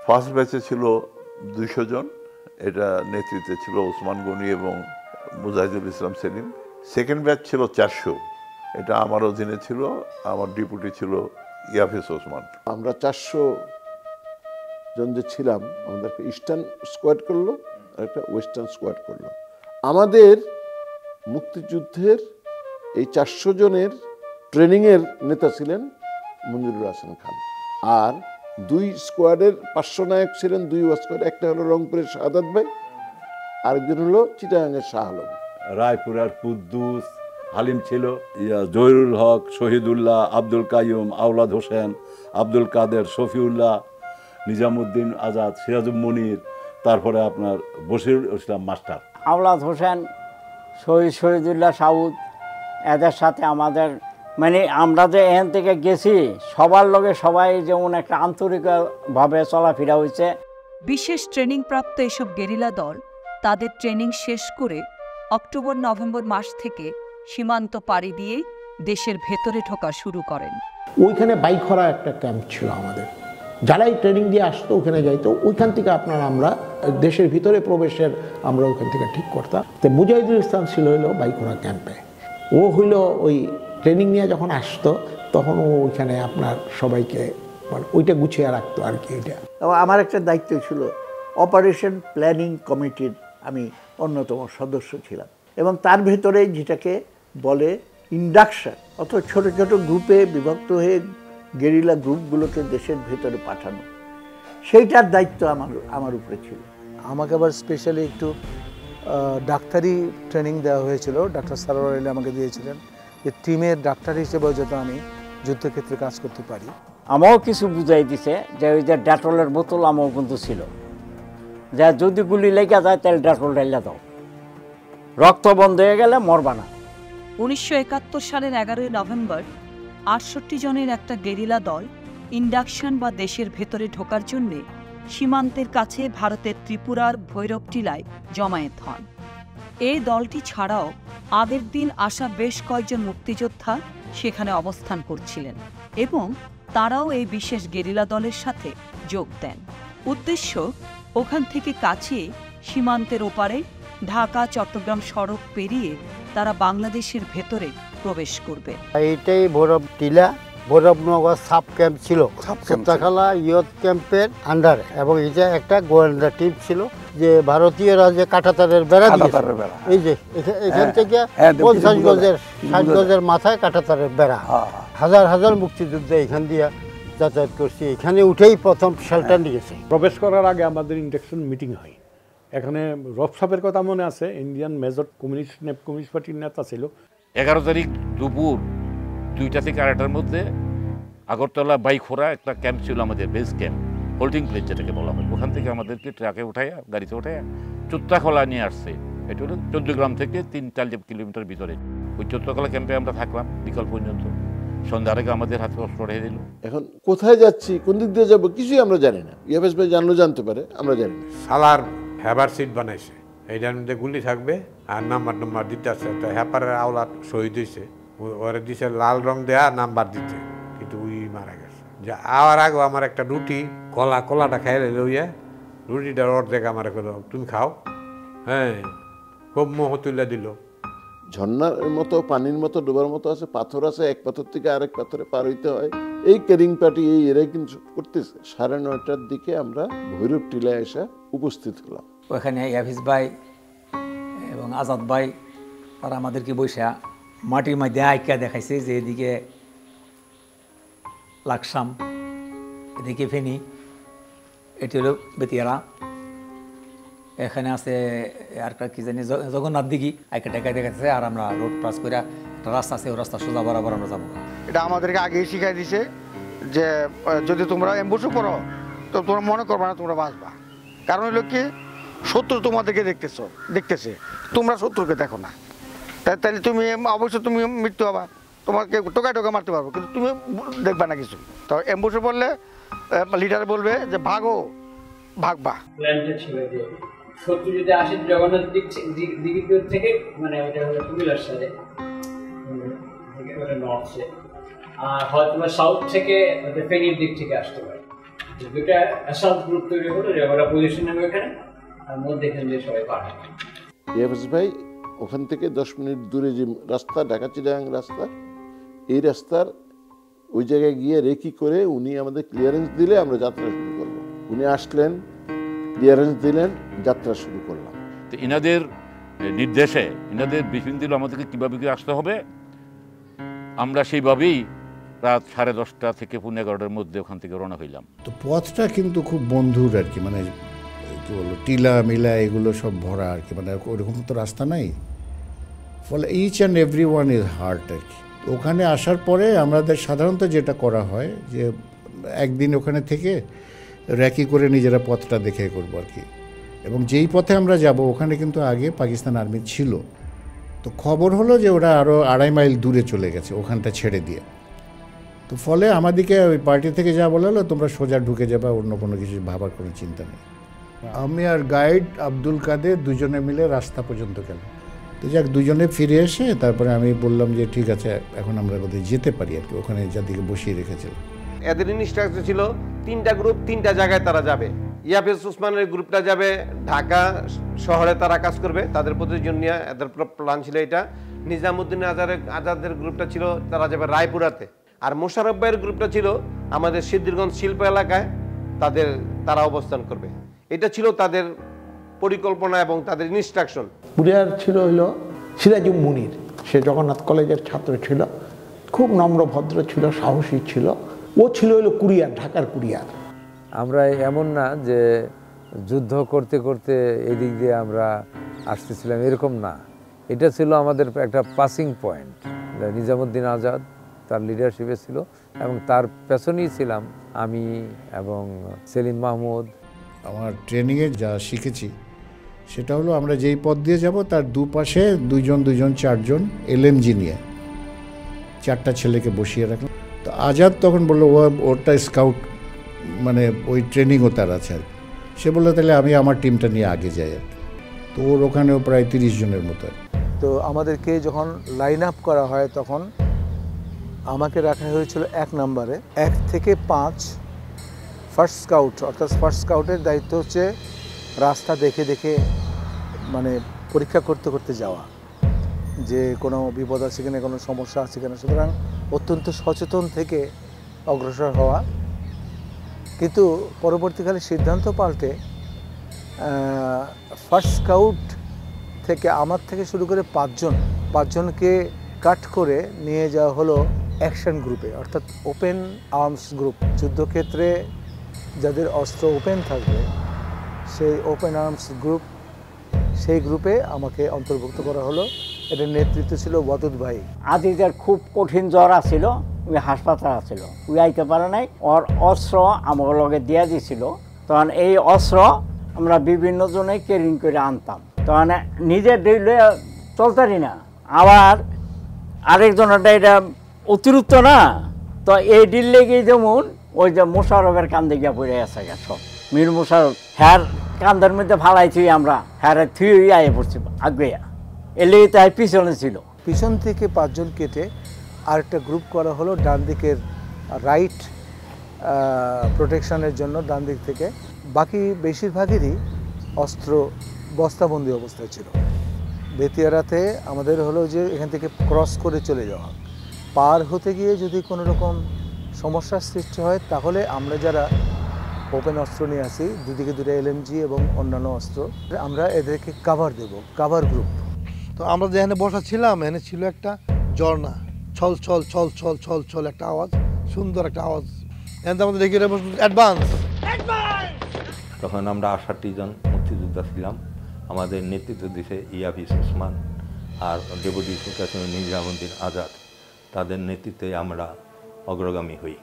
ফার্স্ট ব্যাচে ছিল 200 জন, এটা নেতৃত্বে ছিল ওসমান গনি এবং মুজাহিদুল ইসলাম সেলিম। সেকেন্ড ব্যাচ ছিল 400, এটা আমার অধীনে ছিল, আমার ডিপুটি ছিল ইয়াফিস ওসমান। আমরা 400 জন যে ছিলাম, আমাদেরকে ইস্টার্ন স্কোয়াড করলো আর একটা ওয়েস্টার্ন স্কোয়াড করলো। আমাদের মুক্তিযুদ্ধের এই 400 জনের ট্রেনিংয়ের নেতা ছিলেন মঞ্জুরুল হাসান খান, আর 2 স্কোয়াডের পার্শ্বনায়ক ছিলেন 2 স্কোয়াড। একটা হলো রংপুরের শাহাদাত ভাই, আরেকজন হলো চিটাগাংয়ের শাহ আলম। রায়পুরার কুদ্দুস হালিম ছিল, জহিরুল হক, শহীদুল্লাহ, আব্দুল কাইয়ুম, আওলাদ হোসেন, আব্দুল কাদের, শফিউল্লাহ, নিজামুদ্দিন আজাদ, সিরাজুল মনির, তারপরে আপনার বশির ইসলাম মাস্টার, আওলাদ হোসেন, শহীদুল্লাহ সাউদ। এদের সাথে আমাদের মানে আমরা যে এখান থেকে গেছি সবার লগে সবাই যেমন একটা আন্তরিকভাবে চলাফেরা হয়েছে। বিশেষ ট্রেনিং প্রাপ্ত এসব গেরিলা দল তাদের ট্রেনিং শেষ করে অক্টোবর-নভেম্বর মাস থেকে সীমান্ত পাড়ি দিয়ে দেশের ভেতরে ঢোকা শুরু করেন। ওইখানে বাইখরা একটা ক্যাম্প ছিল আমাদের, যারাই ট্রেনিং দিয়ে আসতো ওখানে যাইতো, ওইখান থেকে আমরা দেশের ভিতরে প্রবেশের আমরা ওইখান থেকে ঠিক করতাম। তো মুজাহিদুল ইসলাম ছিল হইলো বাইখরা ক্যাম্পে। ও হইলো ওই ট্রেনিং নিয়ে যখন আসতো তখন ও ওইখানে আপনার সবাইকে ওইটা গুছিয়ে রাখতো আর কি। ওইটা আমার একটা দায়িত্ব ছিল, অপারেশন প্ল্যানিং কমিটির আমি অন্যতম সদস্য ছিলাম, এবং তার ভেতরে যেটাকে বলে ইন্ডাকশন, অথবা ছোট ছোট গ্রুপে বিভক্ত হয়ে গেরিলা গ্রুপগুলোকে দেশের ভেতরে পাঠানো, সেইটার দায়িত্ব আমার উপরে ছিল। আমাকে আবার স্পেশালি একটু ডাক্তারি ট্রেনিং দেওয়া হয়েছিল, ডাক্তার সারোয়ার আলী আমাকে দিয়েছিলেন যে টিমের ডাক্তার হিসেবে যাতে আমি যুদ্ধক্ষেত্রে কাজ করতে পারি। আমাও কিছু বুঝাই দিছে যে ওই যে ডেটলের বোতল আমাও কিন্তু ছিল, যা যদি গুলি লেগে যায় তাহলে ডেটল ঢাইলা দাও, রক্ত বন্ধ হয়ে গেলে মরবা না। 1971 সালের 11 নভেম্বর 68 জনের একটা গেরিলা দল ইন্ডাকশন বা দেশের ভেতরে ঢোকার জন্য সীমান্তের কাছে ভারতের ত্রিপুরার ভৈরব টিলায় জমায়েত হন। এই দলটি ছাড়াও আগের দিন আসা বেশ কয়েকজন মুক্তিযোদ্ধা সেখানে অবস্থান করছিলেন এবং তারাও এই বিশেষ গেরিলা দলের সাথে যোগ দেন। উদ্দেশ্য ওখান থেকে কাছে সীমান্তের ওপারে ঢাকা চট্টগ্রাম সড়ক পেরিয়ে তারা বাংলাদেশের ভেতরে প্রবেশ করবে। এইটাই ভৈরব টিলা, ভৈরবনগর সাব ক্যাম্প ছিল সপ্তাহখালা ইয়ত ক্যাম্পের আন্ডারে, এবং এটা একটা গোয়েন্দা টিম ছিল যে ভারতীয়রা যে কাঁটাতারের বেড়া দিয়েছে, এই যে এখান থেকে 50 গজের 60 গজের মাথায় কাঁটাতারের বেড়া, হাজার হাজার মুক্তিযোদ্ধা এখান দিয়ে যাতায়াত করছে। এখানে উঠেই প্রথম শেল্টার নিয়েছে। প্রবেশ করার আগে আমাদের ইন্ডাকশন মিটিং হয়। এখানে রব সাহেবের কথা মনে আছে, ইন্ডিয়ান মেজর কমিউনিস্ট পার্টির নেতা ছিল। 11 তারিখ দুপুর 2টা থেকে 2:30টার মধ্যে আগরতলা বাইখোরা একটা ক্যাম্প ছিল, আমাদের বেস ক্যাম্প, হোল্ডিং প্লেস যেটাকে বলা হয়। ওখান থেকে আমাদেরকে ট্রাকে উঠাইয়া, গাড়িতে উঠাইয়া চোত্তাখলা নিয়ে আসছে। এটা হলো চৌদ্দগ্রাম থেকে 3-4 কিলোমিটার ভিতরে। ওই চোত্তাখলা ক্যাম্পে আমরা থাকলাম বিকাল পর্যন্ত। সন্ধ্যার আগে আমাদের হাতে অস্ত্র রেখে দিল। এখন কোথায় যাচ্ছি, কোন দিক দিয়ে যাবো, কিছুই আমরা জানি না। ইএফএস ভাই জানতে পারে, আমরা জানি না। সালার হ্যাবার সিট বানাইছে, এইটার মধ্যে গুলি থাকবে আর নাম্বার দিতে আছে। হ্যাপারের আওলাদ শহীদ হয়েছে, ওরে দিছে লাল রং দেয়া নাম্বার দিতে, কিন্তু উই মারা গেছে। যে আওয়ার আগে আমার একটা রুটি কলাটা খাইলে লইয়া রুটিটার অর্ধেক আমার তুমি খাও। হ্যাঁ, খুব মোহ তুলে দিল। ঝর্ণার মতো পানির মতো ডোবার মতো আছে, পাথর আছে, এক পাথর থেকে আরেক পাথরে পার হইতে হয়। এই ক্যারিং পার্টি এরাই কিন্তু করতেছে। 9:30টার দিকে আমরা ভৈরব টিলায় এসে উপস্থিত হলাম। ওখানে ইয়াফিস ভাই এবং আজাদ ভাই তারা আমাদেরকে বৈশা মাটির মধ্যে আইকা দেখাইছে যে এদিকে লাকসাম, এদিকে ফেনী, এটি হলো বেতিয়ারা, এখানে আছে আর কি জানি জগন্নাথ দিঘি, আইকা টাকা দেখাচ্ছে। আর আমরা রোড ক্রস করে একটা রাস্তা আছে, ওই রাস্তা সোজা বরাবর আমরা যাবো। এটা আমাদেরকে আগেই শিখাই দিছে যে যদি তোমরা এম্বুশও করো তো তোমরা মনে করবা না তোমরা বাঁচবা। কারণ হলো কি, শত্রু তোমাদেরকে দেখতেছে, তোমরা শত্রুকে দেখো না। তাহলে তুমি অবশ্যই তুমি মৃত্যু হবা, তোমাকে টোকায় মারতে পারবো, কিন্তু তুমি দেখবা না কিছু। তো এম্বুশে বললে লিডার বলবে যে ভাগবা। প্ল্যানটা ছিল যে শত্রু যদি আসে জগন্নাথ দিক থেকে, মানে ওটা হলো কুমিল্লার সাথে নর্থে, আর হয়তো সাউথ থেকে ফেনীর দিক থেকে আসতে পারে। দুটা অ্যাসাল্ট গ্রুপ তৈরি হলো, যে ওরা পজিশন নেবে এখানে, আর মধ্যে এখান দিয়ে সবাই পাঠায়। ইয়াফিস ভাই ওখান থেকে 10 মিনিট দূরে যে রাস্তা, ঢাকা চিটাগাং রাস্তা, এই রাস্তার ওই জায়গায় গিয়ে রেকি করে উনি আমাদের ক্লিয়ারেন্স দিলে আমরা যাত্রা শুরু করবো। উনি আসলেন, ক্লিয়ারেন্স দিলেন, যাত্রা শুরু করলাম। তো ইনাদের নির্দেশে, ইনাদের ব্রিফিং দিল আমাদেরকে কীভাবে কি আসতে হবে। আমরা সেইভাবেই রাত 10:30 থেকে 11:30টার মধ্যে ওখান থেকে রওনা হইলাম। তো পথটা কিন্তু খুব বন্ধুর আর কি, মানে কী বলবো, টিলা মিলা এগুলো সব ভরা আর কি, মানে ওরকম তো রাস্তা নাই। ফলে each and every one is hurt আর কি। ওখানে আসার পরে আমাদের সাধারণত যেটা করা হয় যে একদিন ওখানে থেকে র্যাকি করে নিজেরা পথটা দেখে করবো আর কি। এবং যেই পথে আমরা যাব ওখানে কিন্তু আগে পাকিস্তান আর্মি ছিল। তো খবর হলো যে ওরা আরও 2.5 মাইল দূরে চলে গেছে ওখানটা ছেড়ে দিয়ে। তো ফলে আমাদেরকে ওই পার্টি থেকে যা বলা হলো, তোমরা সোজা ঢুকে যাবে, অন্য কোনো কিছু ভাবার কোনো চিন্তা নেই। আমি আর গাইড আব্দুল কাদের দুজনে মিলে রাস্তা পর্যন্ত গেলাম। তো যাক, দুজনে ফিরে এসে তারপরে আমি বললাম যে ঠিক আছে, এখন আমরা কোথায় যেতে পারি আর কি। ওখানে যাদেরকে বসিয়ে রেখেছিল, এদের ইনস্ট্রাকশন ছিল 3টা গ্রুপ 3টা জায়গায় তারা যাবে। ইয়াফিজ উসমানের গ্রুপটা যাবে ঢাকা শহরে, তারা কাজ করবে, তাদের প্রতিজন নিয়ে এদের প্ল্যান ছিল এটা। নিজামুদ্দিন আজাদের গ্রুপটা ছিল তারা যাবে রায়পুরাতে। আর মোশাররফ ভাইয়ের গ্রুপটা ছিল আমাদের সিদ্ধিরগঞ্জ শিল্প এলাকায়, তারা অবস্থান করবে। এটা ছিল তাদের পরিকল্পনা এবং তাদের ইনস্ট্রাকশন। কুরিয়ার ছিল হলো সিরাজুল মুনির, সে জগন্নাথ কলেজের ছাত্র ছিল, খুব নম্র ভদ্র ছিল, সাহসী ছিল। ও ছিল হলো কুরিয়ার, ঢাকার কুরিয়ার। আমরা এমন না যে যুদ্ধ করতে করতে এদিক দিয়ে আমরা আসতেছিলাম, এরকম না। এটা ছিল আমাদের একটা পাসিং পয়েন্ট। নিজামুদ্দিন আজাদ তার লিডারশিপে ছিল এবং তার পেছনেই ছিলাম আমি এবং সেলিম মাহমুদ। আমার ট্রেনিংয়ে যা শিখেছি সেটা হলো আমরা যেই পথ দিয়ে যাব তার দুপাশে দুইজন চারজন এলএমজি নিয়ে 4টা ছেলেকে বসিয়ে রাখলাম। তো আজাদ তখন বললো ওরটা স্কাউট মানে ওই ট্রেনিংও তার আছে আর সে বললো তাহলে আমি আমার টিমটা নিয়ে আগে যাই আর তো ওর ওখানেও প্রায় 30 জনের মতো। তো আমাদেরকে যখন লাইন আপ করা হয় তখন আমাকে রাখা হয়েছিল 1 নম্বরে, 1 থেকে 5 ফার্স্ট স্কাউট, অর্থাৎ ফার্স্ট স্কাউটের দায়িত্ব হচ্ছে রাস্তা দেখে মানে পরীক্ষা করতে যাওয়া যে কোনো বিপদ আছে কিনা, কোনো সমস্যা আছে কিনা, সুতরাং অত্যন্ত সচেতন থেকে অগ্রসর হওয়া। কিন্তু পরবর্তীকালে সিদ্ধান্ত পাল্টে ফার্স্ট স্কাউট থেকে আমার থেকে শুরু করে 5জনকে কাট করে নিয়ে যাওয়া হলো অ্যাকশন গ্রুপে, অর্থাৎ ওপেন আর্মস গ্রুপ। যুদ্ধক্ষেত্রে যাদের অস্ত্র ওপেন থাকবে সেই ওপেন আর্মস গ্রুপ, সেই গ্রুপে আমাকে অন্তর্ভুক্ত করা হলো। এটার নেতৃত্ব ছিল ওয়াদুদ ভাই। আদিদের খুব কঠিন জ্বর আছিল, ওই হাসপাতাল আছিল, ওই আইতে পারে নাই। ওর অস্ত্র আমার লগে দিয়া দিছিল, তখন এই অস্ত্র আমরা বিভিন্ন জনে ক্যারিং করে আনতাম। তখন নিজের ডেইলে চলতারি না, আবার আরেকজনেরটা এটা অতিরিক্ত না, তো এই ডিল লেগে যেমন ওই যে মোশারফের কান্দে গিয়া পড়ে আছে সব। মীর মোশারফ হ্যার কান্দের মধ্যে ফালাই থুই, আমরা হ্যাঁ থুই আয়ে পড়ছি আগুয়া, এলে তাই পিছনে ছিল। পিছন থেকে 5জন কেটে আরেকটা গ্রুপ করা হলো ডান দিকের রাইট প্রোটেকশনের জন্য, ডান দিক থেকে। বাকি বেশিরভাগেরই অস্ত্র বস্তাবন্দি অবস্থায় ছিল। বেতিয়ারাতে আমাদের হলো যে এখান থেকে ক্রস করে চলে যাওয়া, পার হতে গিয়ে যদি কোনো রকম সমস্যার সৃষ্টি হয় তাহলে আমরা যারা ওপেন অস্ত্র নিয়ে আসি, দুদিকে 2টা এলএমজি এবং অন্যান্য অস্ত্র, আমরা এদেরকে কাভার দেব, কাভার গ্রুপ। তো আমরা যেখানে বসা ছিলাম এখানে ছিল একটা ঝর্ণা, ছল ছল ছল ছল ছল ছল একটা আওয়াজ, সুন্দর একটা আওয়াজ। এখানে আমাদের দেখি অ্যাডভান্স। তখন আমরা 68 জন মুক্তিযোদ্ধা ছিলাম। আমাদের নেতৃত্ব দিছে ইয়াফিস ওসমান আর ডেপুটি সুলতান নিজামুদ্দিন আজাদ, তাদের নেতৃত্বে আমরা অগ্রগামী হই।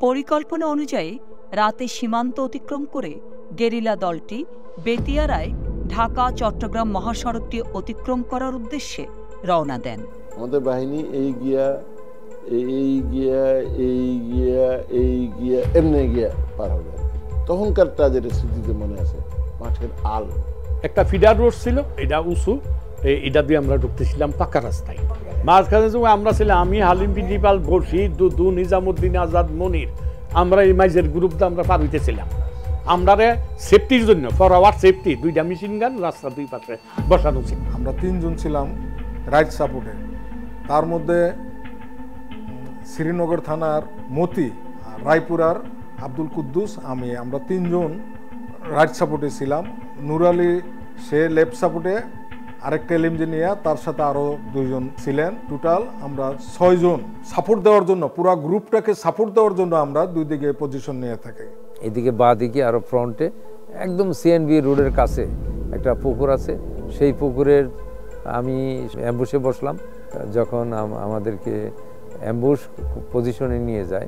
পরিকল্পনা অনুযায়ী রাতে সীমান্ত অতিক্রম করে গেরিলা দলটি বেতিয়ারায় ঢাকা চট্টগ্রাম মহাসড়কটি অতিক্রম করার উদ্দেশ্যে রওনা দেন। আমাদের বাহিনী এই গিয়া এমনি গিয়া পার হবে। তখনকারটা যেটা স্মৃতিতে মনে আছে, মাঠের আল, একটা ফিডার রোড ছিল, এটা উঁচু, এটা দিয়ে আমরা ঢুকতেছিলাম পাকা রাস্তায়। মাঝখানে যখন আমরা ছিলাম, আমি হালিম প্রিন্সিপাল, বসি, দুদু, নিজামুদ্দিন আজাদ, মনির, আমরা এই মাইজের গ্রুপটা আমরা পার হইতেছিলাম। আমরা সেফটির জন্য, ফর আওয়ার সেফটি, 2টা মেশিন গান রাস্তা 2 পাশে বসানো ছিল। আমরা 3 জন ছিলাম রাইট সাপোর্টে, তার মধ্যে শ্রীনগর থানার মতি, রায়পুরার আব্দুল কুদ্দুস, আমরা 3 জন রাইট সাপোর্টে ছিলাম। নুর আলী সে লেফট সাপোর্টে, আরেকটা এলএমজি নিয়ে তার সাথে আরও 2 জন ছিলেন। টোটাল আমরা 6 জন সাপোর্ট দেওয়ার জন্য, পুরো গ্রুপটাকে সাপোর্ট দেওয়ার জন্য আমরা 2 দিকে পজিশন নিয়ে থাকি। এদিকে বাঁ দিকে আরও ফ্রন্টে একদম সিএনবি রোডের কাছে একটা পুকুর আছে, সেই পুকুরের আমি অ্যাম্বুশে বসলাম। যখন আমাদেরকে অ্যাম্বুশ পজিশনে নিয়ে যায়,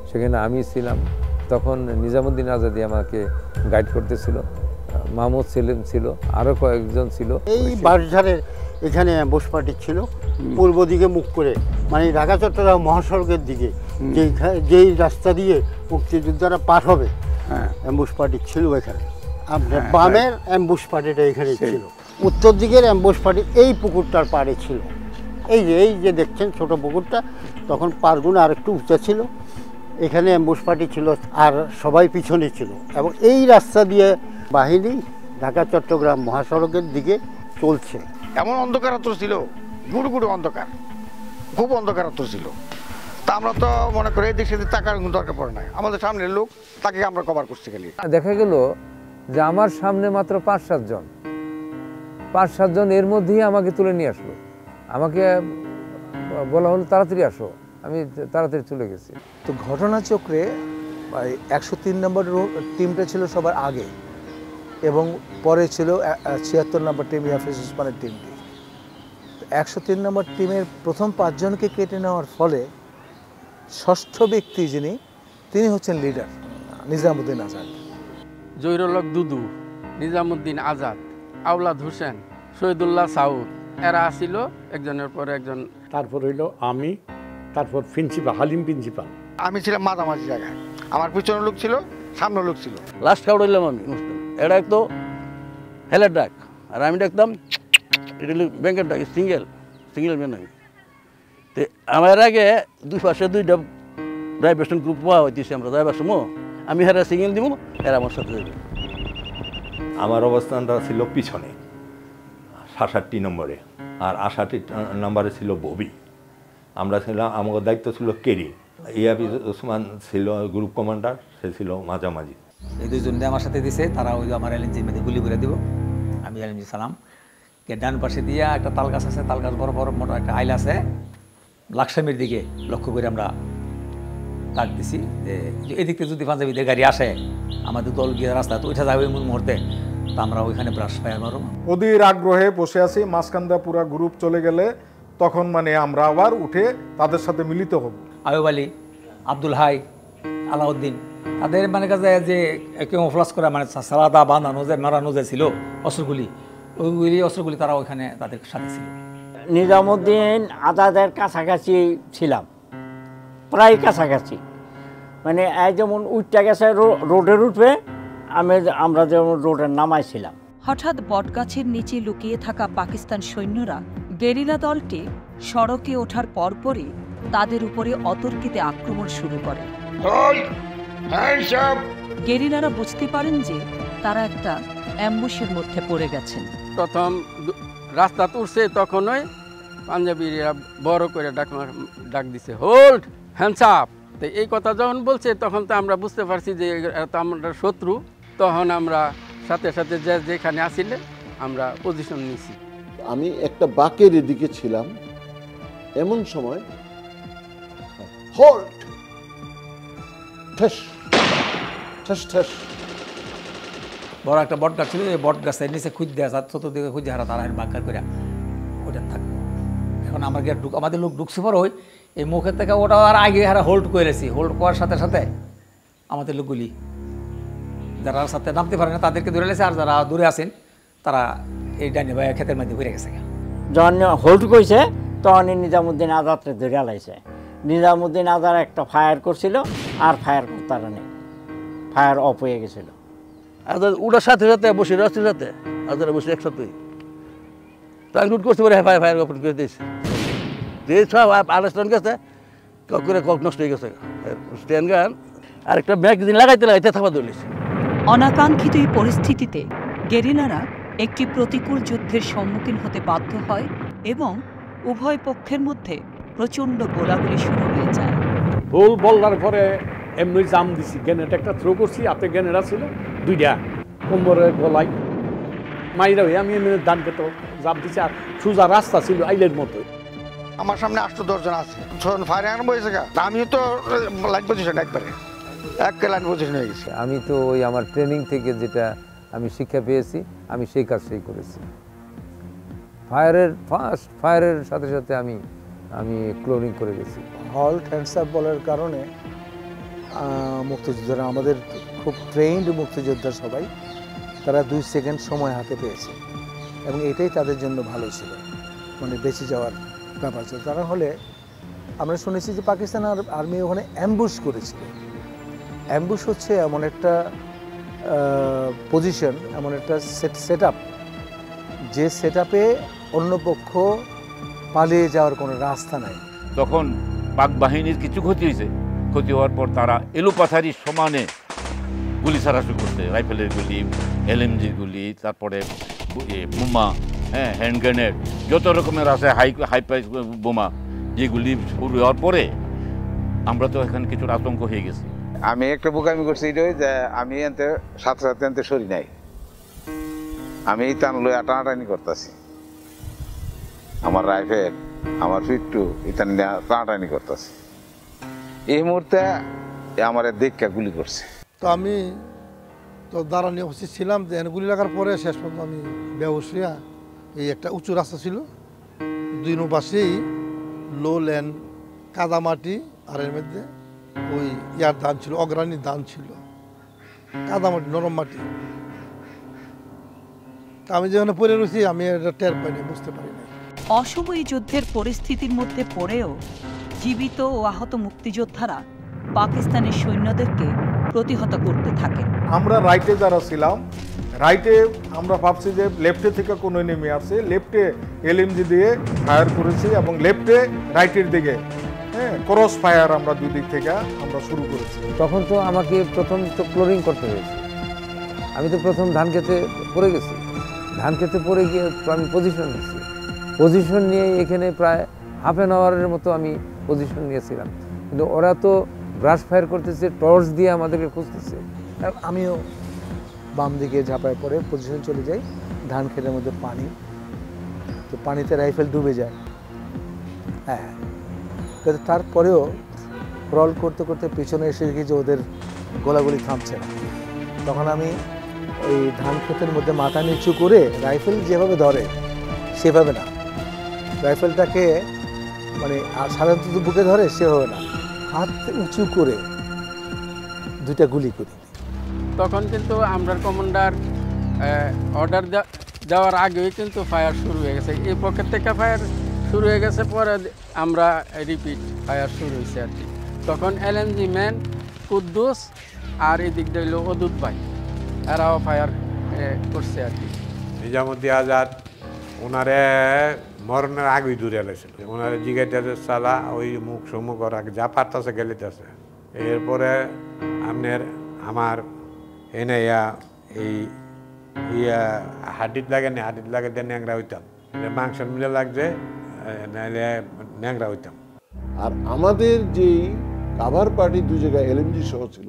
সেখানে আমি ছিলাম। তখন নিজামুদ্দিন আজাদি আমাকে গাইড করতেছিল, মাহমুদ সেলিম ছিল, আরও কয়েকজন ছিল। এই বাঁশঝাড়ের এখানে অ্যাম্বুশ পার্টি ছিল, পূর্ব দিকে মুখ করে, মানে ঢাকা চট্টগ্রাম মহাসড়কের দিকে, যেই রাস্তা দিয়ে মুক্তিযোদ্ধারা পার হবে, অ্যাম্বুশ পার্টি ছিল এখানে। আপনার বামের অ্যাম্বুশ পার্টিটা এখানে ছিল, উত্তর দিকের অ্যাম্বুশ পার্টি এই পুকুরটার পাড়ে ছিল। এই যে দেখছেন ছোট পুকুরটা, তখন পারগুলো আর একটু উঁচা ছিল, এখানে অ্যাম্বুশ পার্টি ছিল, আর সবাই পিছনে ছিল। এবং এই রাস্তা দিয়ে বাহিনী ঢাকা চট্টগ্রাম মহাসড়কের দিকে চলছে। এমন অন্ধকারাত্র ছিল, গুড় গুড় অন্ধকার, খুব অন্ধকারাত্র ছিল। তা আমরা তো মনে করি এই দিক সেদিক তাকার দরকার পড়ে না, আমাদের সামনের লোক তাকে আমরা কভার করছি। খালি দেখা গেল যে আমার সামনে মাত্র 5-7 জন, 5-7 জন, এর মধ্যেই আমাকে তুলে নিয়ে আসলো। আমাকে বলা হলো তাড়াতাড়ি আসো, আমি তাড়াতাড়ি চলে গেছি। তো ঘটনাচক্রে 103 নম্বর টিমটা ছিল সবার আগে, এবং পরে ছিল 76 নম্বর টিম, ইয়াফিস ওসমানের টিমটি। 103 নম্বর টিমের প্রথম 5 জনকে কেটে নেওয়ার ফলে ষষ্ঠ ব্যক্তি তিনি হচ্ছেন লিডার নিজামুদ্দিন আজাদ। জহিরুল হক দুদু, নিজামুদ্দিন আজাদ, আওলাদ হোসেন, শহীদুল্লাহ সাউদ, এরা আসিল একজনের পর একজন। তারপর হইলো আমি, তারপর প্রিন্সিপাল, হালিম প্রিন্সিপাল। আমি ছিলাম মাঝামাঝি জায়গায়, আমার পিছনে লোক ছিল, সামনে লোক ছিল। লাস্ট কাউড হইলাম আমি। এটা একটু হেলের ডাক, আর আমি ডাকতাম এটা হলো ব্যাংকের ডাক, সিঙ্গেল মেন আমি। তো আমার আগে দুই পাশে দুইটা ড্রাইভার্সন গ্রুপ পাওয়া হইতেছে, আমরা ড্রাইভার সমো, আমি হেরা সিঙ্গেল দিব, এরা আমার সাথে যাবে। আমার অবস্থানটা ছিল পিছনে ৬৭ নম্বরে, আর ৬৮ নম্বরে ছিল ববি। আমরা ছিলাম, আমাদের দায়িত্ব ছিল কেরি। ইয়াবি ওসমান ছিল গ্রুপ কমান্ডার, সে ছিল মাঝামাঝি। এই দুজন আমার সাথে দিছে, তারা ওই আমার এলএনজির মধ্যে গুলি করে দিব। আমি এলএনজি সালাম কে ডান পাশে দিয়া একটা তাল গাছ আছে, তাল গাছ বড় বড় মোটা একটা আইল আছে, লাকসামের দিকে লক্ষ্য করে আমরা তাক দিছি যে এদিক থেকে যদি পাঞ্জাবিদের গাড়ি আসে, আমাদের দল গিয়ে রাস্তা তো উঠে যাবে এমন মুহূর্তে, তো আমরা ওইখানে ব্রাশ ফায়ার মারব। অধীর আগ্রহে বসে আছি, মাঝখানটা পুরা গ্রুপ চলে গেলে তখন মানে আমরা আবার উঠে তাদের সাথে মিলিত হব। আয়ুব আলী, আব্দুল হাই, আলাউদ্দিন, তাদের মানে কাছে যে কেমোফ্লাস করে মানে সালাদা বাঁধানো যে মারানো যে ছিল অস্ত্রগুলি, ওইগুলি অস্ত্রগুলি তারা ওইখানে তাদের সাথে ছিল। নিজামুদ্দিন আজাদের কাছাকাছি ছিলাম, প্রায় কাছাকাছি। মানে এই যেমন উঠতে গেছে রোডের উঠবে, আমরা যেমন রোডের নামাইছিলাম। হঠাৎ বটগাছের নিচে লুকিয়ে থাকা পাকিস্তান সৈন্যরা গেরিলা দলটি সড়কে ওঠার পরপরই তাদের উপরে অতর্কিতে আক্রমণ শুরু করে। গেরিলারা বুঝতে পারেন যে তারা একটা অ্যাম্বুশের মধ্যে পড়ে গেছেন। প্রথম রাস্তা তুলছে তখনই পাঞ্জাবিরা বড় করে ডাক দিছে, হোল্ড হ্যান্ডস আপ। তো এই কথা যখন বলছে তখন তো আমরা বুঝতে পারছি যে তো আমরা শত্রু। তখন আমরা সাথে সাথে যেখানে আসিলে আমরা পজিশন নিছি। আমি একটা বাঁকের এদিকে ছিলাম, এমন সময় হোল্ড, ঠেস ঠেস ঠেস। বড় একটা বট গাছ ছিল, এই বট গাছের নিচে খুঁজ দেওয়া, চতুর্দিকে খুঁজে হারা তারা বাঙ্কার করে ওটা থাকবো। এখন আমরা গিয়ে আমাদের লোক ঢুকছে পর ওই এই মুখের থেকে ওটা আর আগে হারা হোল্ড করেছি। হোল্ড করার সাথে সাথে আমাদের লোকগুলি যারা সাথে নামতে পারে না তাদেরকে ধরে লেছে, আর যারা দূরে আছেন তারা এই ডাইনে ভাই ক্ষেতের মধ্যে ঘুরে গেছে। যখন হোল্ড করেছে তখন নিজামুদ্দিন আজাদকে ধরে লাইছে। নিজামুদ্দিন আজাদ একটা ফায়ার করছিল, আর ফায়ার করতে নেই, ফায়ার অফ হয়ে গেছিল। ওটার সাথে সাথে বসে রাস্তার সাথে আজারা বসে একসাথে টার্গেট করতে পারে, ফায়ার ওপেন করে দিয়েছে। যে সব আলোচনা গেছে করে কক নষ্ট হয়ে গেছে স্ট্যান্ড গান, আর একটা ম্যাগজিন লাগাইতে লাগাইতে থাকা দৌড়েছে। অনাকাঙ্ক্ষিত এই পরিস্থিতিতে গেরিলারা একটি প্রতিকূল যুদ্ধের সম্মুখীন হতে বাধ্য হয় এবং উভয় পক্ষের মধ্যে প্রচণ্ড গোলাগুলি শুরু হয়ে যায়। ভুল বলার পরে এমনি জাম দিছি, গ্যানেট একটা থ্রো করছি, হাতে গ্যানেট ছিল দুইটা, কোমরে গলায় মাইরা হয়ে আমি এমনি ডানকে তো জাম দিছি, আর সোজা রাস্তা ছিল আইলের মতো। আমার সামনে 8-10 জন আছে, ফায়ার আরম্ভ হয়েছে। আমিও তো লাইন পজিশন একবারে লাইন পজিশন হয়ে গেছে। আমি তো ওই আমার ট্রেনিং থেকে যেটা আমি শিক্ষা পেয়েছি, আমি সেই কাজটাই করেছি। ফায়ারের সাথে সাথে আমি ক্লোনিং করে গেছি। হল্ট হ্যান্ডস আপ বলার কারণে মুক্তিযোদ্ধারা, আমাদের খুব ট্রেন্ড মুক্তিযোদ্ধা সবাই, তারা 2 সেকেন্ড সময় হাতে পেয়েছে এবং এটাই তাদের জন্য ভালো ছিল, মানে বেঁচে যাওয়ার ব্যাপার ছিল। তারা হলে আমরা শুনেছি যে পাকিস্তান আর্মি ওখানে অ্যাম্বুশ করেছিল। অ্যাম্বুশ হচ্ছে এমন একটা পজিশন, এমন একটা সেট আপ, যে সেট আপে অন্য পক্ষ পালিয়ে যাওয়ার কোনো রাস্তা নাই। তখন পাক বাহিনীর কিছু ক্ষতি হয়েছে, ক্ষতি হওয়ার পর তারা এলোপাথারি সমানে গুলি ছাড়া শুরু করছে, রাইফেলের গুলি, এলএমজির গুলি, তারপরে বোমা, হ্যান্ড গ্রেনেড, যত রকমের আছে হাই প্রাইস বোমা, যেগুলি শুরু হওয়ার পরে আমরা তো এখানে কিছু আতঙ্ক হয়ে গেছি। আমি একটা বোকামি করছি এটাই যে আমি এনতে সাথে সাথে এনতে সরি নাই, আমি টান লইয়া টানাটানি করতেছি, আমার রাইফেল আমার পিট্টু ইতান টানাটানি করতেছি। এই মুহূর্তে আমার দেখা গুলি করছে। তো আমি তো দাঁড়ানি অবস্থিত ছিলাম, যে গুলি লাগার পরে শেষ পর্যন্ত আমি বেহুশ হইয়া, এই একটা উঁচু রাস্তা ছিল, 2 পাশেই লো ল্যান্ড কাদামাটি, আর এর মধ্যে ওই ইয়ার ধান ছিল, অগ্রাণী ধান ছিল, কাদামাটি নরম মাটি। তা আমি যেখানে পড়ে রয়েছি আমি এটা টের পাইনি, বুঝতে পারি না। অশুভ এই যুদ্ধের পরিস্থিতির মধ্যে পড়েও জীবিত ও আহত মুক্তিযোদ্ধারা পাকিস্তানের সৈন্যদেরকে প্রতিহত করতে থাকেন। আমরা রাইটে যারা ছিলাম, রাইটে আমরা ভাবছি যে লেফটে থেকে কোনো নেমে আসছে, লেফটে এলএমজি দিয়ে ফায়ার করেছি এবং লেফটে রাইটের দিকে ক্রস ফায়ার আমরা দুই দিক থেকে আমরা শুরু করেছি। তখন তো আমাকে প্রথম তো ক্লোরিং করতে হয়েছে। আমি তো প্রথম ধান খেতে পড়ে গেছি, ধান খেতে পড়ে গিয়ে তো আমি পজিশন নিয়েছি, পজিশন নিয়ে এখানে প্রায় হাফ অ্যান আওয়ারের মতো আমি পজিশন নিয়েছিলাম, কিন্তু ওরা তো ব্রাশ ফায়ার করতেছে, টর্চ দিয়ে আমাদেরকে খুঁজতেছে। আমিও বাম দিকে ঝাঁপায় পড়ে পজিশন চলে যাই, ধান ক্ষেতের মধ্যে পানি, তো পানিতে রাইফেল ডুবে যায়। হ্যাঁ, কিন্তু তারপরেও ক্রল করতে করতে পিছনে এসে দেখি যে ওদের গোলাগুলি থামছে না। তখন আমি ওই ধান ক্ষেতের মধ্যে মাথা নিচু করে রাইফেল যেভাবে ধরে সেভাবে না, রাইফেলটাকে মানে সাধারণত বুকে ধরে সেভাবে না, হাত উঁচু করে দুইটা গুলি করি। তখন কিন্তু আমরা কমান্ডার অর্ডার দেওয়ার আগেই কিন্তু ফায়ার শুরু হয়ে গেছে, এই পকেট থেকে ফায়ার শুরু হয়ে গেছে, পরে আমরা রিপিট ফায়ার শুরু হয়েছে আর কি। তখন এলএনজি ম্যান কুদ্দুস আর এই দিকটা হইল অদূত ভাই, এরাও ফায়ার করছে আর কি। নিজামুদ্দিন আজাদ ওনারে মরণের আগেই দূরে এলেছিল, ওনারে জিগাইতেছে চালা ওই মুখ সম্মুখ আগে যা পারতেছে গেলিতেছে। এরপরে আপনার আমার এনে এই হাড্ডিত লাগে না, হাড্ডিত লাগে দিয়ে ন্যাংরা হইতাম, মাংস মিলে লাগছে নাহলে ন্যাংরা হইতাম। আর আমাদের যেই কাভার পার্টি দুই জায়গায় এলএমজি সহ ছিল,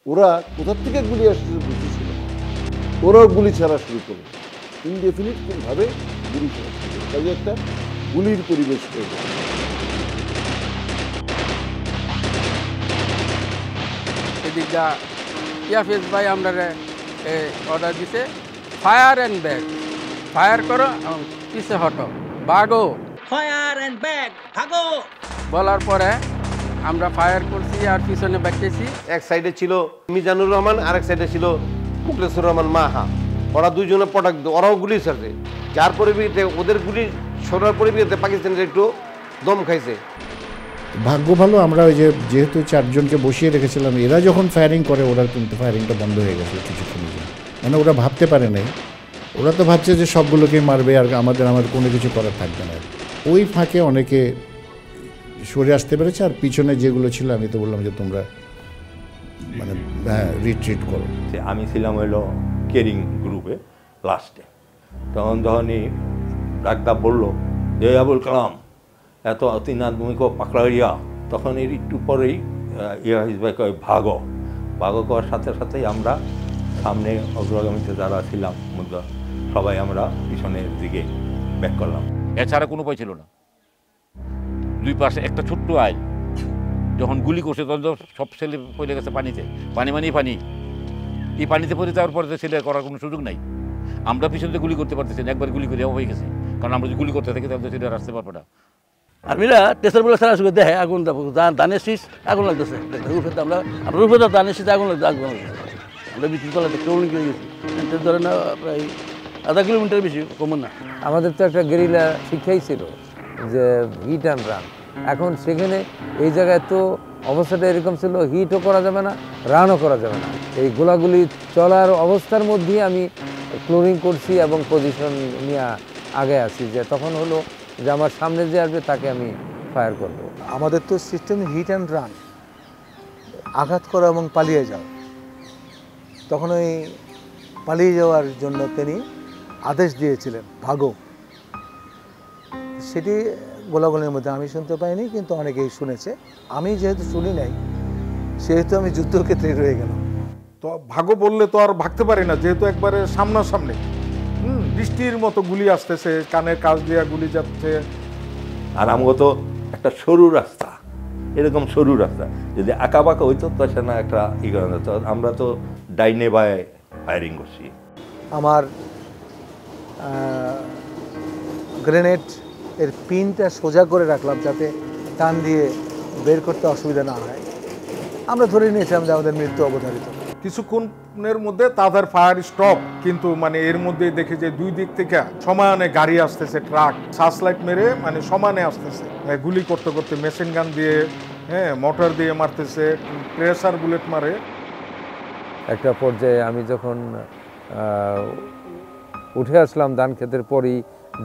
ওরা কোথার থেকে গুলি আসছে বুঝতেছিল, ওরাও গুলি ছাড়া শুরু করলো, ইনডেফিনিট ভাবে গুলি ছাড়া শুরু করলো, কাজে একটা গুলির পরিবেশ হয়ে গেল। এদিকটা ইয়াফিজ ভাই আমরা অর্ডার দিছে ফায়ার অ্যান্ড ব্যাগ, ফায়ার করো পিছে হটো, ভাগো, ফায়ার অ্যান্ড ব্যাগ, ভাগো বলার পরে আমরা ফায়ার করছি আর পিছনে ব্যাগতেছি। এক সাইডে ছিল মিজানুর রহমান আর এক সাইডে ছিল মুখলেসুর রহমান মাহা, ওরা দুইজনে পটাক, ওরাও গুলি ছাড়ছে, যার পরিপ্রেক্ষিতে ওদের গুলি ছোড়ার পরিপ্রেক্ষিতে পাকিস্তানের একটু দম খাইছে। ভাগ্য ভালো আমরা ওই যেহেতু চারজনকে বসিয়ে রেখেছিলাম, এরা যখন ফায়ারিং করে ওরা কিন্তু ফায়ারিংটা বন্ধ হয়ে গেছে কিছুক্ষণের জন্য, মানে ওরা ভাবতে পারে নাই, ওরা তো ভাবছে যে সবগুলোকেই মারবে আর আমাদের কোনো কিছু করার থাকবে না। ওই ফাঁকে অনেকে সরে আসতে পেরেছে, আর পিছনে যেগুলো ছিল আমি তো বললাম যে তোমরা মানে হ্যাঁ রিট্রিট করো। আমি ছিলাম হইলো কেরিং গ্রুপে লাস্টে, তখন যখনই ডাক্তার বললো যে আবুল কালাম এত তিন আদমিকে পাকড়াইয়া, তখন এর একটু পরেই ইয়াহিজ ভাই কয় ভাগো, ভাগো করার সাথে সাথেই আমরা সামনে অগ্রগামীতে যারা ছিলাম সবাই আমরা পিছনের দিকে ব্যাক করলাম। এছাড়া কোনো উপায় ছিল না, দুই পাশে একটা ছোট্ট আইল, যখন গুলি করছে তখন সব ছেলে পড়ে গেছে পানিতে, পানি মানেই পানি, এই পানিতে পড়ে যাওয়ার পরে ছেলে করার কোনো সুযোগ নাই। আমরা পিছনে গুলি করতে পারতেছি না, একবার গুলি করে হয়ে গেছে, কারণ আমরা যদি গুলি করতে থাকি তাহলে ছেলে আসতে পারবে না। আর্মিরা টেসার বলে সারা সুযোগ দেখে আগুন ধানের শীষ আগুন লাগতেছে, আমরা রূপে ধানের শীষ আগুন লাগছে, আগুন লাগছে, আমরা বিক্রি করলে ট্রোলিং করে গেছি, ধরে না প্রায় আধা কিলোমিটার বেশি কমন না। আমাদের তো একটা গেরিলা শিক্ষাই ছিল যে হিট অ্যান্ড রান, এখন সেখানে এই জায়গায় তো অবস্থাটা এরকম ছিল, হিটও করা যাবে না, রানও করা যাবে না, এই গোলাগুলি চলার অবস্থার মধ্যেই আমি ক্লোরিং করছি এবং পজিশন নিয়ে আগে আছি, যে তখন হলো যে আমার সামনে যে আসবে তাকে আমি ফায়ার করব। আমাদের তো সিস্টেম হিট অ্যান্ড রান, আঘাত করা এবং পালিয়ে যাও। তখন ওই পালিয়ে যাওয়ার জন্য তিনি আদেশ দিয়েছিলেন ভাগো, সেটি গোলাগুলির মধ্যে আমি শুনতে পাইনি, কিন্তু অনেকেই শুনেছে। আমি যেহেতু শুনি নাই সেহেতু আমি যুদ্ধক্ষেত্রে রয়ে গেলাম। তো ভাগো বললে তো আর ভাগতে পারি না, যেহেতু একবারে সামনাসামনি বৃষ্টির মতো গুলি আসতেছে, কানের কাজ দিয়ে গুলি যাচ্ছে। আর আমাকে তো একটা সরু রাস্তা, এরকম সরু রাস্তা যদি আঁকা বাঁকা হইতো তো সেটা একটা ই করা যেত, আমরা তো ডাইনে বায়ে ফায়ারিং করছি। আমার গ্রেনেড এর পিনটা সোজা করে রাখলাম যাতে টান দিয়ে বের করতে অসুবিধা না হয়। আমরা ধরে নিয়েছিলাম যে আমাদের মৃত্যু অবধারিত। কিছুক্ষণের মধ্যে তাদের ফায়ার স্টপ, কিন্তু মানে এর মধ্যে দেখে যে দুই দিক থেকে সমানে গাড়ি আসতেছে, ট্রাক সার্চ লাইট মেরে মানে সমানে আসতেছে, গুলি করতে করতে মেশিন গান দিয়ে, মোটর দিয়ে মারতেছে, প্রেসার বুলেট মারে। একটা পর্যায়ে আমি যখন উঠে আসলাম ধান ক্ষেতের পরই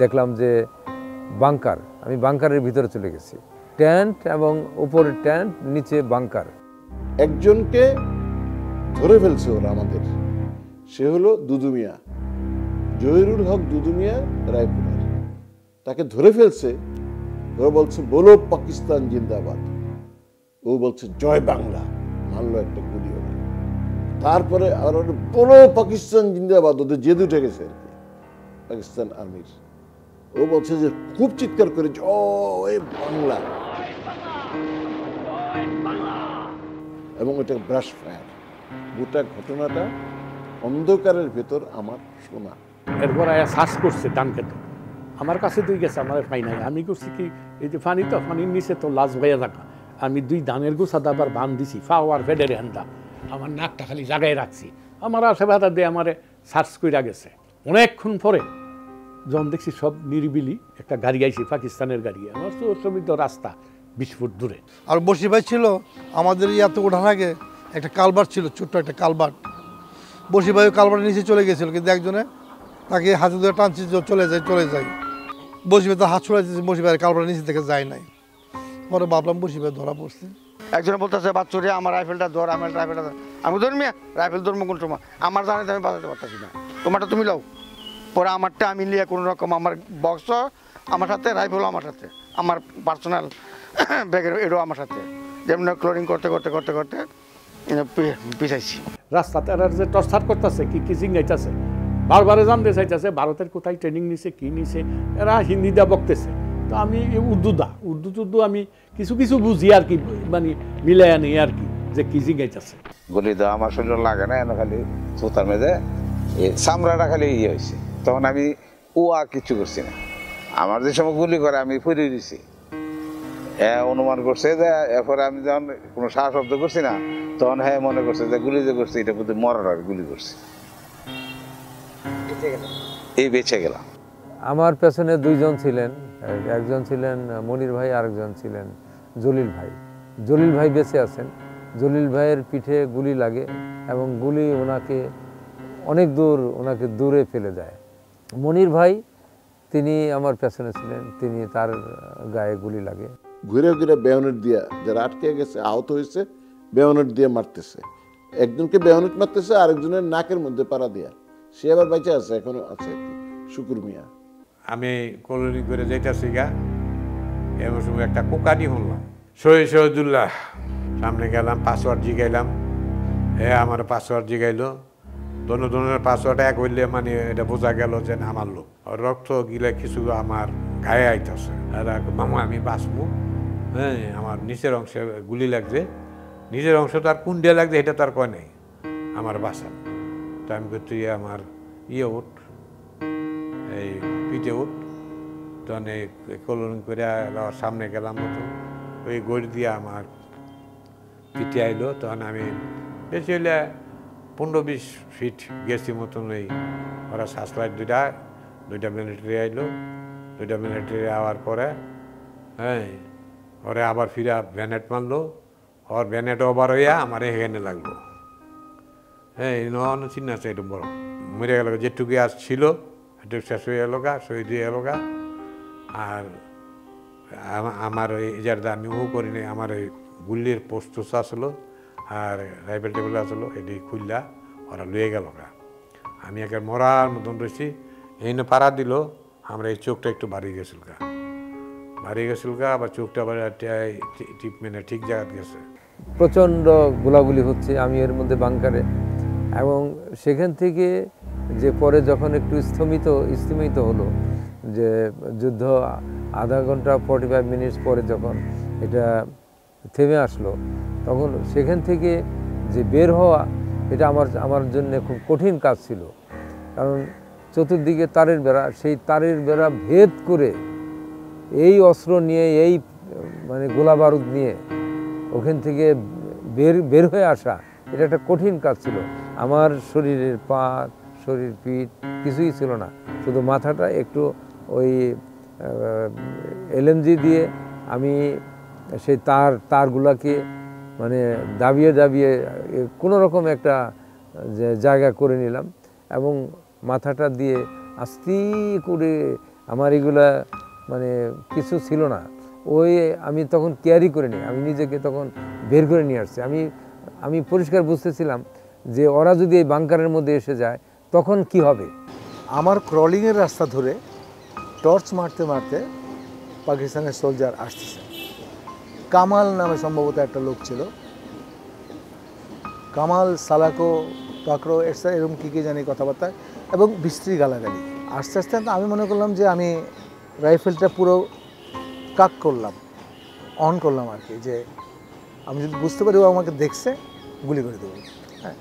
দেখলাম যে বাংকার, আমি বাংকারের ভিতরে চলে গেছি। ট্যান্ট এবং উপরে ট্যান্ট, নিচে বাংকার। একজনকে ধরে ফেলছে ওরা আমাদের, সে হলো দুদু মিয়া, জহিরুল হক দুদু মিয়া রায়পুরের। তাকে ধরে ফেলছে, ওরা বলছে বলো পাকিস্তান জিন্দাবাদ, ও বলছে জয় বাংলা, মানলো একটা গুলি ওরা। তারপরে আর বলো পাকিস্তান জিন্দাবাদ, ওদের জেদ উঠে গেছে আর কি পাকিস্তান আর্মির। ও বলছে যে খুব চিৎকার করে জয় বাংলা, এবং এটা ব্রাশ ফায়ার। গোটা ঘটনাটা অন্ধকারের ভেতর আমার শোনা। এরপর আয়া শ্বাস করছে ডান খেতে, আমার কাছে তুই গেছে, আমার পাই নাই। আমি করছি কি, এই যে পানি, তো পানির নিচে তো লাশ বাইয়া থাকা, আমি দুই ধানের গোছা দাবার বান দিছি, ফাওয়ার ফেডের হ্যান্ডা, আমার নাকটা খালি জাগায় রাখছি। আমার আশেপাশে দিয়ে আমার সার্চ করে গেছে। অনেকক্ষণ পরে যখন দেখছি সব নিরিবিলি, একটা গাড়ি আইছি, পাকিস্তানের গাড়ি, আমার তো সমৃদ্ধ রাস্তা 20 ফুট দূরে। আর বসি ভাই ছিল আমাদের ইয়াতে ওঠার আগে একটা কালভার্ট ছিল, ছোট্ট একটা কালভার্ট। বসি ভাই কালভার্টের নিচে চলে গেছিল, কিন্তু একজনে তাকে হাতে ধরে টানছি, চলে যায়। বসি ভাই তো হাত ছড়াই দিয়েছে, বসি ভাই কালভার্টের নিচে থেকে যায় নাই। পরে ভাবলাম বসি ভাই ধরা পড়ছে। একজনে বলতেছে বাচ্চুরে আমার রাইফেলটা ধর, আমার রাইফেলটা ধর। আমি ধরমি রাইফেল ধরবো কোন সময়, আমার জানে আমি বাজাতে পারতেছি না, তোমারটা তুমি লাও। পরে আমারটা আমি নিয়ে কোনো রকম, আমার বক্স আমার সাথে, রাইফেল আমার সাথে, আমার পার্সোনাল ব্যাগের এটাও আমার সাথে, যেমন ক্লোরিং করতে করতে করতে করতে পিছাইছি। রাস্তাতে এরা যে টর্চার করতেছে, কি জিঙ্গাইতেছে, বারবারে জানতে চাইতেছে ভারতের কোথায় ট্রেনিং নিছে, কি নিছে। এরা হিন্দি দা বকতেছে, তো আমি উর্দু আমি কিছু বুঝি আর কি, মানে মিলাই আনি আর কি, যে কি জিঙ্গাইতেছে। গুলি দেওয়া আমার শরীর লাগে না, এনে খালি সুতার মেঝে চামড়াটা খালি ইয়ে হয়েছে। তখন আমি কিছু করছি না, আমার যে সময় গুলি করে আমি ফুরিয়ে দিছি। অনুমান করছে যে এরপরে আমি যখন কোনো সাহস শব্দ করছি না, তখন হ্যাঁ মনে করছে যে গুলি যে করছি এটা বুঝতে মরার আগে গুলি করছি, এই বেঁচে গেলাম। আমার পেছনে দুইজন ছিলেন, একজন ছিলেন মনির ভাই, আরেকজন ছিলেন জলিল ভাই। জলিল ভাই বেঁচে আছেন। জলিল ভাইয়ের পিঠে গুলি লাগে এবং গুলি ওনাকে অনেক দূর, ওনাকে দূরে ফেলে দেয়। মনির ভাই তিনি আমার পেছনে ছিলেন, তিনি, তার গায়ে গুলি লাগে। ঘুরে ঘুরে বেয়নেট দিয়া যারা আটকে গেছে, আহত হয়েছে, বেয়নেট দিয়ে মারতেছে। একজনকে বেয়নেট মারতেছে, আরেকজনের নাকের মধ্যে পাড়া দিয়া, সে আবার বেঁচে আছে, এখনো আছে শুকুর মিয়া। আমি কলোনি করে যাইতেছি গা, এমন সময় একটা কোকানি হলাম, শহীদুল্লাহ সামনে গেলাম, পাসওয়ার্ড জিগাইলাম, আমার পাসওয়ার্ড জিগাইলো। দোনোজনের পাসওয়ার্ড এক হইলে মানে এটা বোঝা গেল যে না আমার লোক। রক্ত গিলে কিছু আমার গায়ে আইতেছে, মামা আমি বাঁচবো, আমার নিচের অংশে গুলি লাগছে, নিচের অংশ তার কোন দিয়ে লাগছে এটা তার কয় নেই, আমার বাঁচান। তো আমি তুই আমার উঠ, এই পিঠে উঠ। তখন এই কলোনি করে সামনে গেলাম মতো, ওই গড়ি দিয়ে আমার পিঠে আইলো। তখন আমি বেশি হইলে 15-20 ফিট গেছি মতন। ওই ওরা সাসলাইট দুইটা মিলিটারি আইলো, দুইটা মিলিটারি আওয়ার পরে ওরে আবার ফিরে ভ্যানেট মারলো, ওর ভ্যানেট ওভার হইয়া আমার এখানে লাগলো। চিন্তা আছে একটু বড় মরে গেল, যেটুকু আজ ছিল একটু শেষ হয়ে এলো গা, শহীদ হয়ে এলো গা। আর আমার ওই যার আমি করি নাই, আমার ওই গুলির পোস্ট আসলো আর রাইফেল টেবিল আসলো, এটি খুললা ওরা লুয়ে গেল গা। আমি একে মরার মতন রয়েছি, এই পাড়া দিল, আমরা এই চোখটা একটু বাড়িয়ে গেছিল গা, আবার চোখটা আবার ট্রিটমেন্টে ঠিক জায়গা গেছে। প্রচণ্ড গোলাগুলি হচ্ছে, আমি এর মধ্যে বাংকারে, এবং সেখান থেকে যে পরে যখন একটু স্থমিত হলো, যে যুদ্ধ আধা ঘন্টা 45 মিনিটস পরে যখন এটা থেমে আসলো, তখন সেখান থেকে যে বের হওয়া, এটা আমার জন্য খুব কঠিন কাজ ছিল। কারণ চতুর্দিকে তারের বেড়া, সেই তারের বেড়া ভেদ করে এই অস্ত্র নিয়ে, এই মানে গোলা বারুদ নিয়ে ওখান থেকে বের হয়ে আসা, এটা একটা কঠিন কাজ ছিল। আমার শরীরের পা, শরীর, পিঠ কিছুই ছিল না, শুধু মাথাটা একটু ওই এলএমজি দিয়ে আমি সেই তারগুলাকে মানে দাবিয়ে দাবিয়ে কোনো রকম একটা জায়গা করে নিলাম এবং মাথাটা দিয়ে আস্তে করে, আমার এগুলা মানে কিছু ছিল না, ওই আমি তখন ক্যারি করে নিই, আমি নিজেকে তখন বের করে নিয়ে আসছি। আমি পরিষ্কার বুঝতেছিলাম যে ওরা যদি এই বাংকারের মধ্যে এসে যায় তখন কি হবে। আমার ক্রলিংয়ের রাস্তা ধরে টর্চ মারতে মারতে পাকিস্তানের সোলজার আসতেছে। কামাল নামে সম্ভবত একটা লোক ছিল, কামাল, সালাকো, পাকড়ো এরকম কী জানি কথাবার্তা এবং বিশ্রী গালাগালি। আস্তে আস্তে আমি মনে করলাম যে আমি রাইফেলটা পুরো কাক করলাম, অন করলাম আর কি, যে আমি যদি বুঝতে পারি ও আমাকে দেখছে গুলি করে দেবো। হ্যাঁ,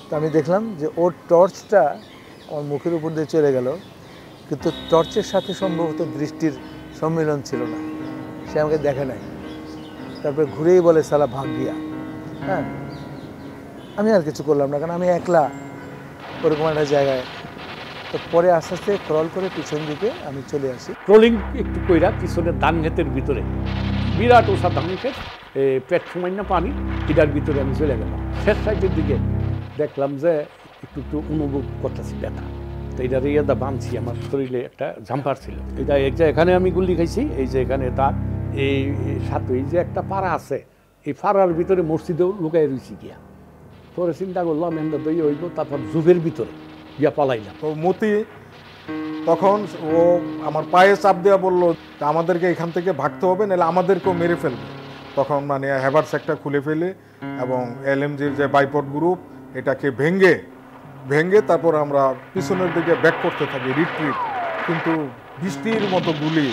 তো আমি দেখলাম যে ওর টর্চটা আমার মুখের উপর দিয়ে চলে গেল, কিন্তু টর্চের সাথে সম্ভবত দৃষ্টির সম্মিলন ছিল না, সে আমাকে দেখে নাই। তারপরে ঘুরেই বলে সালা ভাগ গিয়া। হ্যাঁ, আমি আর কিছু করলাম না, কারণ আমি একলা ওরকম একটা জায়গায়। তো পরে আস্তে আস্তে ক্রল করে পিছন দিকে আমি চলে আসি। ক্রলিং একটু কইরা পিছনের ধান ক্ষেতের ভিতরে, বিরাট ওষা ধান ক্ষেত, পেট সামান্য পানি, এটার ভিতরে আমি চলে গেলাম। শেষ সাইডের দিকে দেখলাম যে একটু একটু অনুভব করতেছি ব্যথা, তো এটার ইয়েটা বাঁধছি, আমার শরীরে একটা জাম্পার ছিল, এটা এক যে এখানে আমি গুলি খাইছি, এই যে এখানে তার এই সাথে এই যে একটা পাড়া আছে, এই পাড়ার ভিতরে মসজিদেও লুকাই রয়েছি গিয়া। পরে চিন্তা করলাম এমনি দই হইব, তারপর জুভের ভিতরে গিয়া পালাইলাম। তো মতি তখন ও আমার পায়ে চাপ দেওয়া বললো আমাদেরকে এখান থেকে ভাগতে হবে, নাহলে আমাদেরকেও মেরে ফেলবে। তখন মানে হ্যাভার্স একটা খুলে ফেলে এবং এলএমজির যে বাইপট গ্রুপ এটাকে ভেঙে তারপর আমরা পিছনের দিকে ব্যাক করতে থাকি, রিট্রিট। কিন্তু বৃষ্টির মতো গুলি,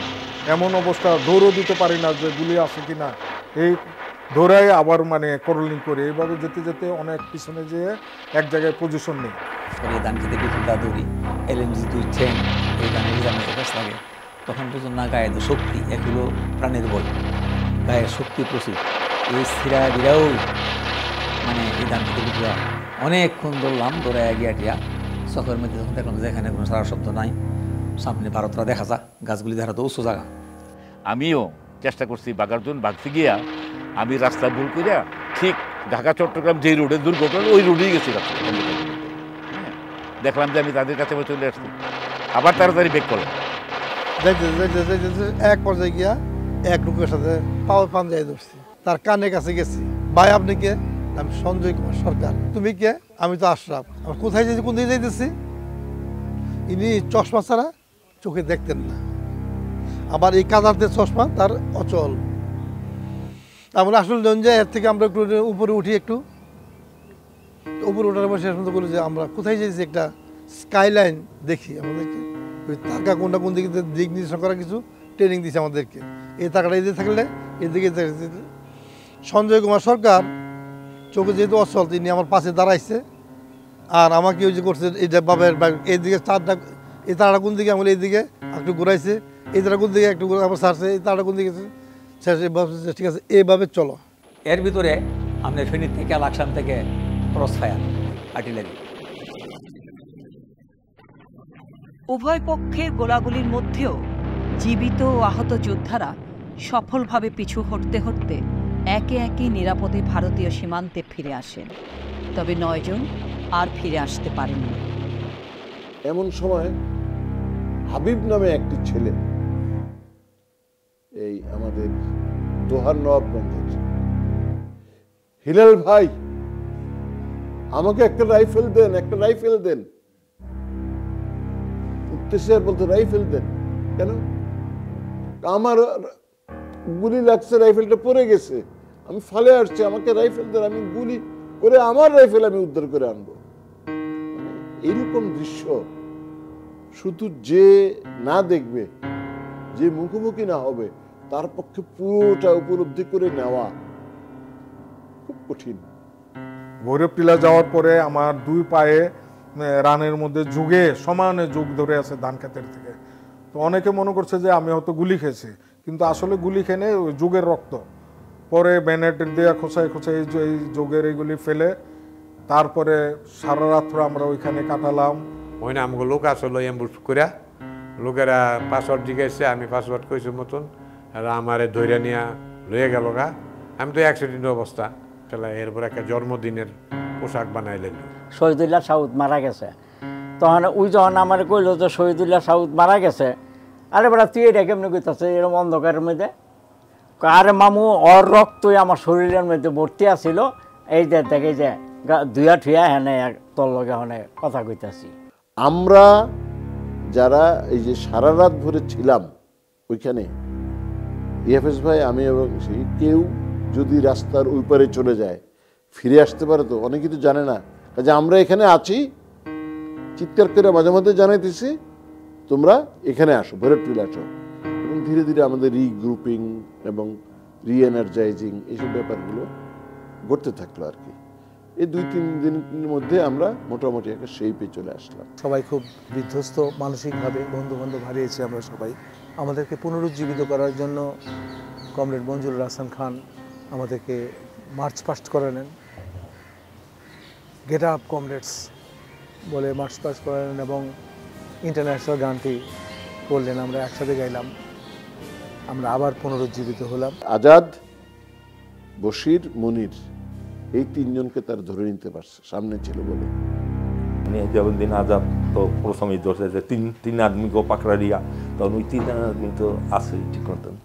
এমন অবস্থা দৌড়ও দিতে পারি না যে গুলি আসে কিনা, এই দৌড়ায় আবার মানে করলিং করে এইভাবে যেতে যেতে অনেক পিছনে যেয়ে এক জায়গায় পজিশন নেই। ধান খেতে বিপুলটা দৌড়ি, এলএমজি 2 ঠ্যাং, এই ধানের জানাতে কাজ লাগে। তখন পর্যন্ত না গায়ে শক্তি, এগুলো প্রাণের বল, গায়ের শক্তি প্রচুর। এই স্থিরা বিরাও মানে এই ধান খেতে বিপুলা অনেকক্ষণ দৌড়লাম, দৌড়ায় গিয়া চকের মধ্যে তখন দেখলাম যে এখানে কোনো সারা শব্দ নাই, সামনে ভারতরা দেখা যা, গাছগুলি দেখা তো উঁচু জায়গা। আমিও চেষ্টা করছি বাগার জন্য, ভাগতে গিয়া আমি রাস্তা ভুল করিয়া ঠিক ঢাকা চট্টগ্রাম যে রোডে দুর্ঘটনা ওই রোডেই গেছি। দেখলাম যে আমি তাদের কাছে চলে আসছি, আবার তাড়াতাড়ি বেক করলাম। এক পর্যায়ে গিয়া এক লোকের সাথে পাওয়া পাঞ্জায় ধরছি, তার কানের কাছে গেছি। ভাই আপনি কে? আমি সঞ্জয় কুমার সরকার। তুমি কে? আমি তো আশরাফ। আমি কোথায় যাইছি, কোন দিকে যাইতেছি? ইনি চশমা ছাড়া চোখে দেখতেন না, আবার এই কাদারদের চশমা তার অচল। আমরা আসলে যে এর থেকে আমরা একটু উপরে উঠি, একটু উপরে ওঠার পর শেষ পর্যন্ত বলি যে আমরা কোথায় যাইছি, একটা স্কাইলাইন দেখি। আমাদেরকে ওই তারকা কোনটা কোন দিকে দিক নির্দেশন করা কিছু ট্রেনিং দিচ্ছে আমাদেরকে। এই তাকাটা এদিকে থাকলে এদিকে। সঞ্জয় কুমার সরকার চোখে যেহেতু অচল, তিনি আমার পাশে দাঁড়াইছে, আর আমাকে ওই যে করছে এইটা বাবার এইদিকে চারটা, এই তারাটা কোন দিকে আমি এইদিকে একটু ঘুরাইছে, এই তারা কোন দিকে একটু আবার ছাড়ছে, এই তারাটা কোন দিকে ঠিক আছে এইভাবে চলো। এর ভিতরে আমাদের ফেনী থেকে লাকসাম থেকে ক্রস ফায়ার আর্টিলারি। উভয় পক্ষের গোলাগুলির মধ্যেও জীবিত ও আহত যোদ্ধারা সফলভাবে পিছু হটতে হটতে একে একে নিরাপদে ভারতীয় সীমান্তে ফিরে আসেন। তবে 9 জন আর ফিরে আসতে পারেননি। এমন সময় হাবিব নামে একটি ছেলে, এই আমাদের দোহার নবাবগঞ্জের, হিলাল ভাই আমাকে একটা রাইফেল দেন। উঠতেছে আর বলতে রাইফেল দেন কেন? আমার গুলি লাগছে, রাইফেলটা পড়ে গেছে, আমি ফালে আসছি, আমাকে রাইফেল দেন, আমি গুলি করে আমার রাইফেল আমি উদ্ধার করে আনবো। এইরকম দৃশ্য শুধু যে না দেখবে, যে মুখোমুখি না হবে, তার পক্ষে পুরোটা উপলব্ধি করে নেওয়া খুব কঠিন। ভৈরব টিলা যাওয়ার পরে আমার 2 পায়ে রানের মধ্যে সমানে যুগ ধরে আছে ধান খেতের থেকে। তো অনেকে মনে করছে যে আমি হয়তো গুলি খেয়েছি, কিন্তু আসলে গুলি খেয়ে ওই যুগের রক্ত পরে ব্যানেট দিয়ে খোঁচায় খোঁচায় এই যোগের এইগুলি ফেলে তারপরে সারা রাত্র আমরা ওইখানে কাটালাম। ওই না আমাকে লোক আসলো এম্বুশ করে, লোকেরা পাসওয়ার্ড জিজ্ঞাসছে, আমি পাসওয়ার্ড কইছি মতন, আর আমারে ধৈর্য নিয়ে লয়ে গেল গা। আমি তো অ্যাক্সিডেন্ট অবস্থা চলে, এরপর একটা জন্মদিনের পোশাক বানাইলেন। শহীদুল্লাহ সাউদ মারা গেছে, তখন ওই যখন আমার কইল যে শহীদুল্লাহ সাউদ মারা গেছে, আরে বেড়া তুই এটা কেমনি কইতাছে এরকম অন্ধকারের মধ্যে? আরে মামু ওর রক্তই আমার শরীরের মধ্যে ভর্তি আছিল, এই যে দেখে যে ধুয়া ঠুয়া হেনে তোর লগে হনে কথা কইতাছি। আমরা যারা এই যে সারা রাত ভরে ছিলাম ওইখানে, ইএফএস ভাই, আমি এবং সেই কেউ যদি রাস্তার ওই পারে চলে যায় ফিরে আসতে পারে, তো অনেকেই তো জানে না যে আমরা এখানে আছি, চিৎকার করে মাঝে মাঝে জানাইতেছি তোমরা এখানে আসো, ভৈরব টিলা আসো। এবং ধীরে ধীরে আমাদের রিগ্রুপিং এবং রিএনার্জাইজিং এইসব ব্যাপারগুলো ঘটতে থাকলো আর কি। এই 2-3 দিনের মধ্যে আমরা মোটামুটি একটা শেপে চলে আসলাম। সবাই খুব বিধ্বস্ত মানসিকভাবে, বন্ধু বান্ধব হারিয়েছি আমরা সবাই। আমাদেরকে পুনরুজ্জীবিত করার জন্য কমরেড মঞ্জুরুল হাসান খান আমাদেরকে মার্চ পাস্ট করালেন, গেট আপ কমরেডস বলে মার্চ পাস্ট করালেন এবং ইন্টারন্যাশনাল গানটি করলেন, আমরা একসাথে গাইলাম, আমরা আবার পুনরুজ্জীবিত হলাম। আজাদ, বশির, মনির, এই 3 জনকে তার ধরে নিতে পারছে, সামনে ছিল বলে। निजामुद्दीन आजाद तो प्रथमेই ধরছে যে তিন আদমি গো পাকড়া দিয়া, তখন ওই 3 আদমি তো আছে ঠিক মতন।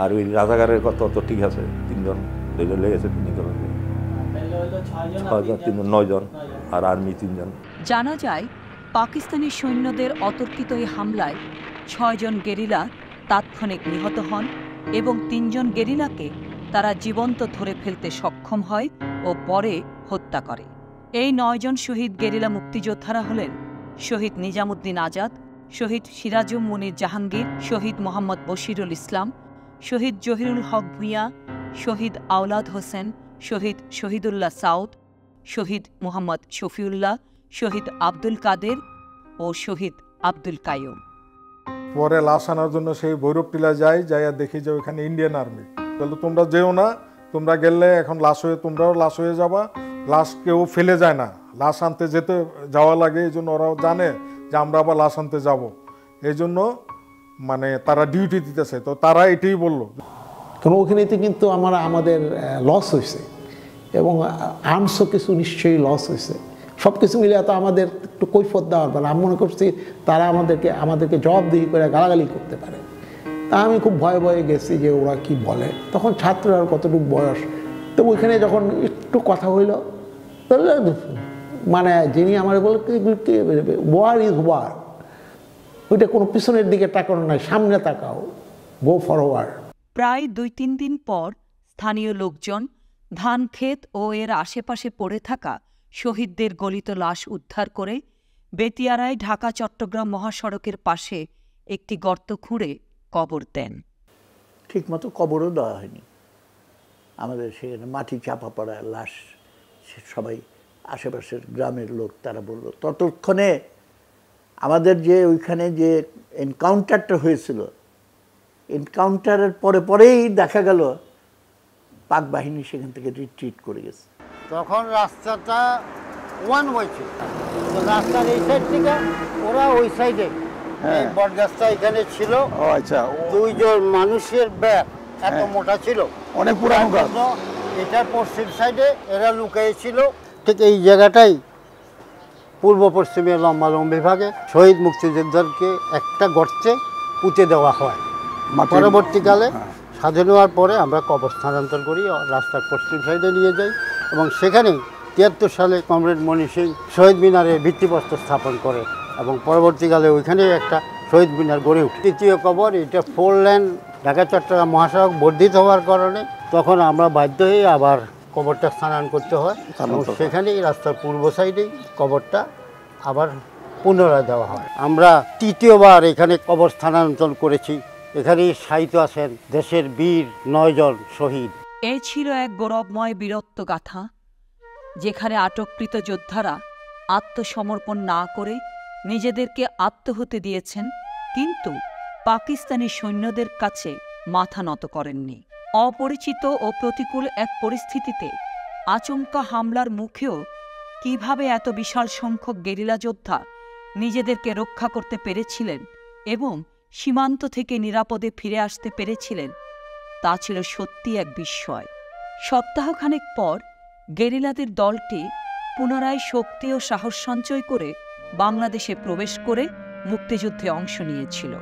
আর ওই রাজাগারের কথা তো ঠিক আছে, 3 জন ধরে লেগেছে, 3 জন 9 জন, আর আর্মি 3 জন। জানা যায় পাকিস্তানি সৈন্যদের অতর্কিত এই হামলায় 6 জন গেরিলা তাৎক্ষণিক নিহত হন এবং 3 জন গেরিলাকে তারা জীবন্ত ধরে ফেলতে সক্ষম হয় ও পরে হত্যা করে। এই 9 জন শহীদ গেরিলা মুক্তিযোদ্ধারা হলেন শহীদ নিজামুদ্দিন আজাদ, শহীদ সিরাজুম মুনির জাহাঙ্গীর, শহীদ মোহাম্মদ বশিরুল ইসলাম, শহীদ জহিরুল হক ভূঁইয়া, শহীদ আওলাদ হোসেন, শহীদ শহীদুল্লাহ সাউদ, শহীদ মোহাম্মদ শফিউল্লাহ, শহীদ আব্দুল কাদের ও শহীদ আব্দুল কাইয়ুম। পরে লাশ আনার জন্য সেই ভৈরব টিলা যাই, যাইয়া দেখি যে ওইখানে ইন্ডিয়ান আর্মি। তাহলে তোমরা যেও না, তোমরা গেলে এখন লাশ হয়ে তোমরাও লাশ হয়ে যাবা, লাশ কেউ ফেলে যায় না, লাশ আনতে যেতে যাওয়া লাগে, এই জন্য ওরাও জানে যে আমরা আবার লাশ আনতে যাব, এই জন্য মানে তারা ডিউটি দিতেছে, তো তারা এটাই বললো। কারণ ওখানেতে কিন্তু আমাদের লস হয়েছে এবং আর্মসও কিছু নিশ্চয়ই লস হয়েছে, সব কিছু মিলে তো আমাদের একটু কৈফত দেওয়ার পর আমি মনে করছি তারা আমাদেরকে জবাবদিহি করে গালাগালি করতে পারে। তা আমি খুব ভয়ে ভয়ে গেছি যে ওরা কি বলে। তখন ছাত্ররা কতটুকু বয়স, তো ওইখানে যখন একটু কথা হইল, মানে যিনি আমার বলে ওয়ার ইজ ওয়ার, ওইটা কোনো পিছনের দিকে তাকানো নাই, সামনে তাকাও, গো ফরওয়ার্ড। প্রায় 2-3 দিন পর স্থানীয় লোকজন ধান ক্ষেত ও এর আশেপাশে পড়ে থাকা শহীদদের গলিত লাশ উদ্ধার করে বেতিয়ারায় ঢাকা চট্টগ্রাম মহাসড়কের পাশে একটি গর্ত খুঁড়ে কবর দেন। ঠিকমতো কবরও দেওয়া হয়নি, আমাদের সেখানে মাটি চাপা পড়া লাশ, সবাই আশেপাশের গ্রামের লোক তারা বলল। ততক্ষণে আমাদের যে ওইখানে যে এনকাউন্টারটা হয়েছিল, এনকাউন্টারের পরেই দেখা গেল পাক বাহিনী সেখান থেকে রিট্রিট করে গেছে। তখন রাস্তাটা ওয়ান ওয়ে ছিল, রাস্তার এই সাইড থেকে ওরা ওই সাইডে, বটগাছটা এখানে ছিল। আচ্ছা, 2 জন মানুষের ব্যাগ এত মোটা ছিল, অনেক পুরানো গাছ। এটা পশ্চিম সাইডে এরা লুকিয়েছিল, ঠিক এই জায়গাটাই পূর্ব পশ্চিমে লম্বালম্বি ভাগে শহীদ মুক্তিযোদ্ধাকে একটা গর্তে পুঁতে দেওয়া হয়। পরবর্তীকালে স্বাধীন হওয়ার পরে আমরা কবর স্থানান্তর করি, রাস্তার পশ্চিম সাইডে নিয়ে যাই এবং সেখানে 73 সালে কমরেড মনি সিং শহীদ মিনারে ভিত্তিপ্রস্তর স্থাপন করে এবং পরবর্তীকালে ওইখানে একটা শহীদ মিনার গড়ে উঠে। তৃতীয় কবর, এটা 4 লেন ঢাকা চট্টগ্রাম মহাসড়ক বর্ধিত হওয়ার কারণে তখন আমরা বাধ্য হয়ে আবার কবরটা স্থানান্তর করতে হয় এবং সেখানেই রাস্তার পূর্ব সাইডেই কবরটা আবার পুনরায় দেওয়া হয়। আমরা 3য়বার এখানে কবর স্থানান্তর করেছি। এখানেই শায়িত আছেন দেশের বীর 9 জন শহীদ। এ ছিল এক গৌরবময় বীরত্ব গাথা, যেখানে আটককৃত যোদ্ধারা আত্মসমর্পণ না করে নিজেদেরকে আত্মহতি দিয়েছেন, কিন্তু পাকিস্তানি সৈন্যদের কাছে মাথা নত করেননি। অপরিচিত ও প্রতিকূল এক পরিস্থিতিতে আচমকা হামলার মুখেও কিভাবে এত বিশাল সংখ্যক গেরিলা যোদ্ধা নিজেদেরকে রক্ষা করতে পেরেছিলেন এবং সীমান্ত থেকে নিরাপদে ফিরে আসতে পেরেছিলেন, তা ছিল সত্যি এক বিস্ময়। সপ্তাহখানেক পর গেরিলাদের দলটি পুনরায় শক্তি ও সাহস সঞ্চয় করে বাংলাদেশে প্রবেশ করে মুক্তিযুদ্ধে অংশ নিয়েছিল।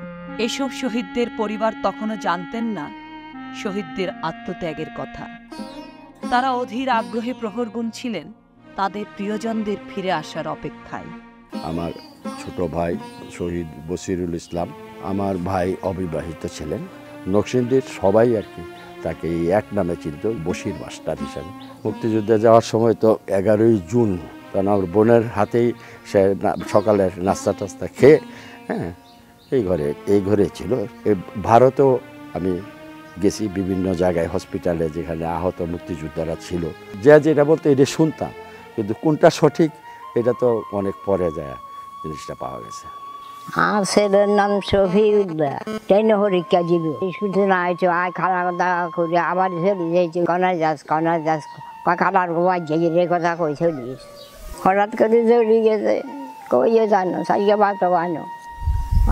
এসব শহীদদের পরিবার তখনও জানতেন না শহীদদের আত্মত্যাগের কথা। তারা অধীর আগ্রহে প্রহর গুনছিলেন তাদের প্রিয়জনদের ফিরে আসার অপেক্ষায়। আমার ছোট ভাই শহীদ বশিরুল ইসলাম, আমার ভাই অবিবাহিত ছিলেন। নকশিন্দির সবাই আর কি তাকে এই এক নামে চিনত, বশির মাস্টার হিসাবে। মুক্তিযুদ্ধে যাওয়ার সময় তো 11ই জুন, কারণ আমার বোনের হাতেই সে সকালের নাস্তা টাস্তা খেয়ে এই ঘরে ছিল। ভারতেও আমি গেছি বিভিন্ন জায়গায়, হসপিটালে যেখানে আহত মুক্তিযোদ্ধারা ছিল। যেটা বলতো এটা শুনতাম, কিন্তু কোনটা সঠিক এটা তো অনেক পরে যায় জিনিসটা পাওয়া গেছে। আমার ছেলের নাম শফিউল্লাহ, ট্রেনে পরীক্ষা ছিল। স্কুলে না হয়েছে আয় খাওয়া দাওয়া করে আবার চলে যাইছে, কনার যাস খাবার গোয়া যে কথা কই চলিস। হঠাৎ করে চলে গেছে, কইয়ে জানো সাইকে বাতো আনো।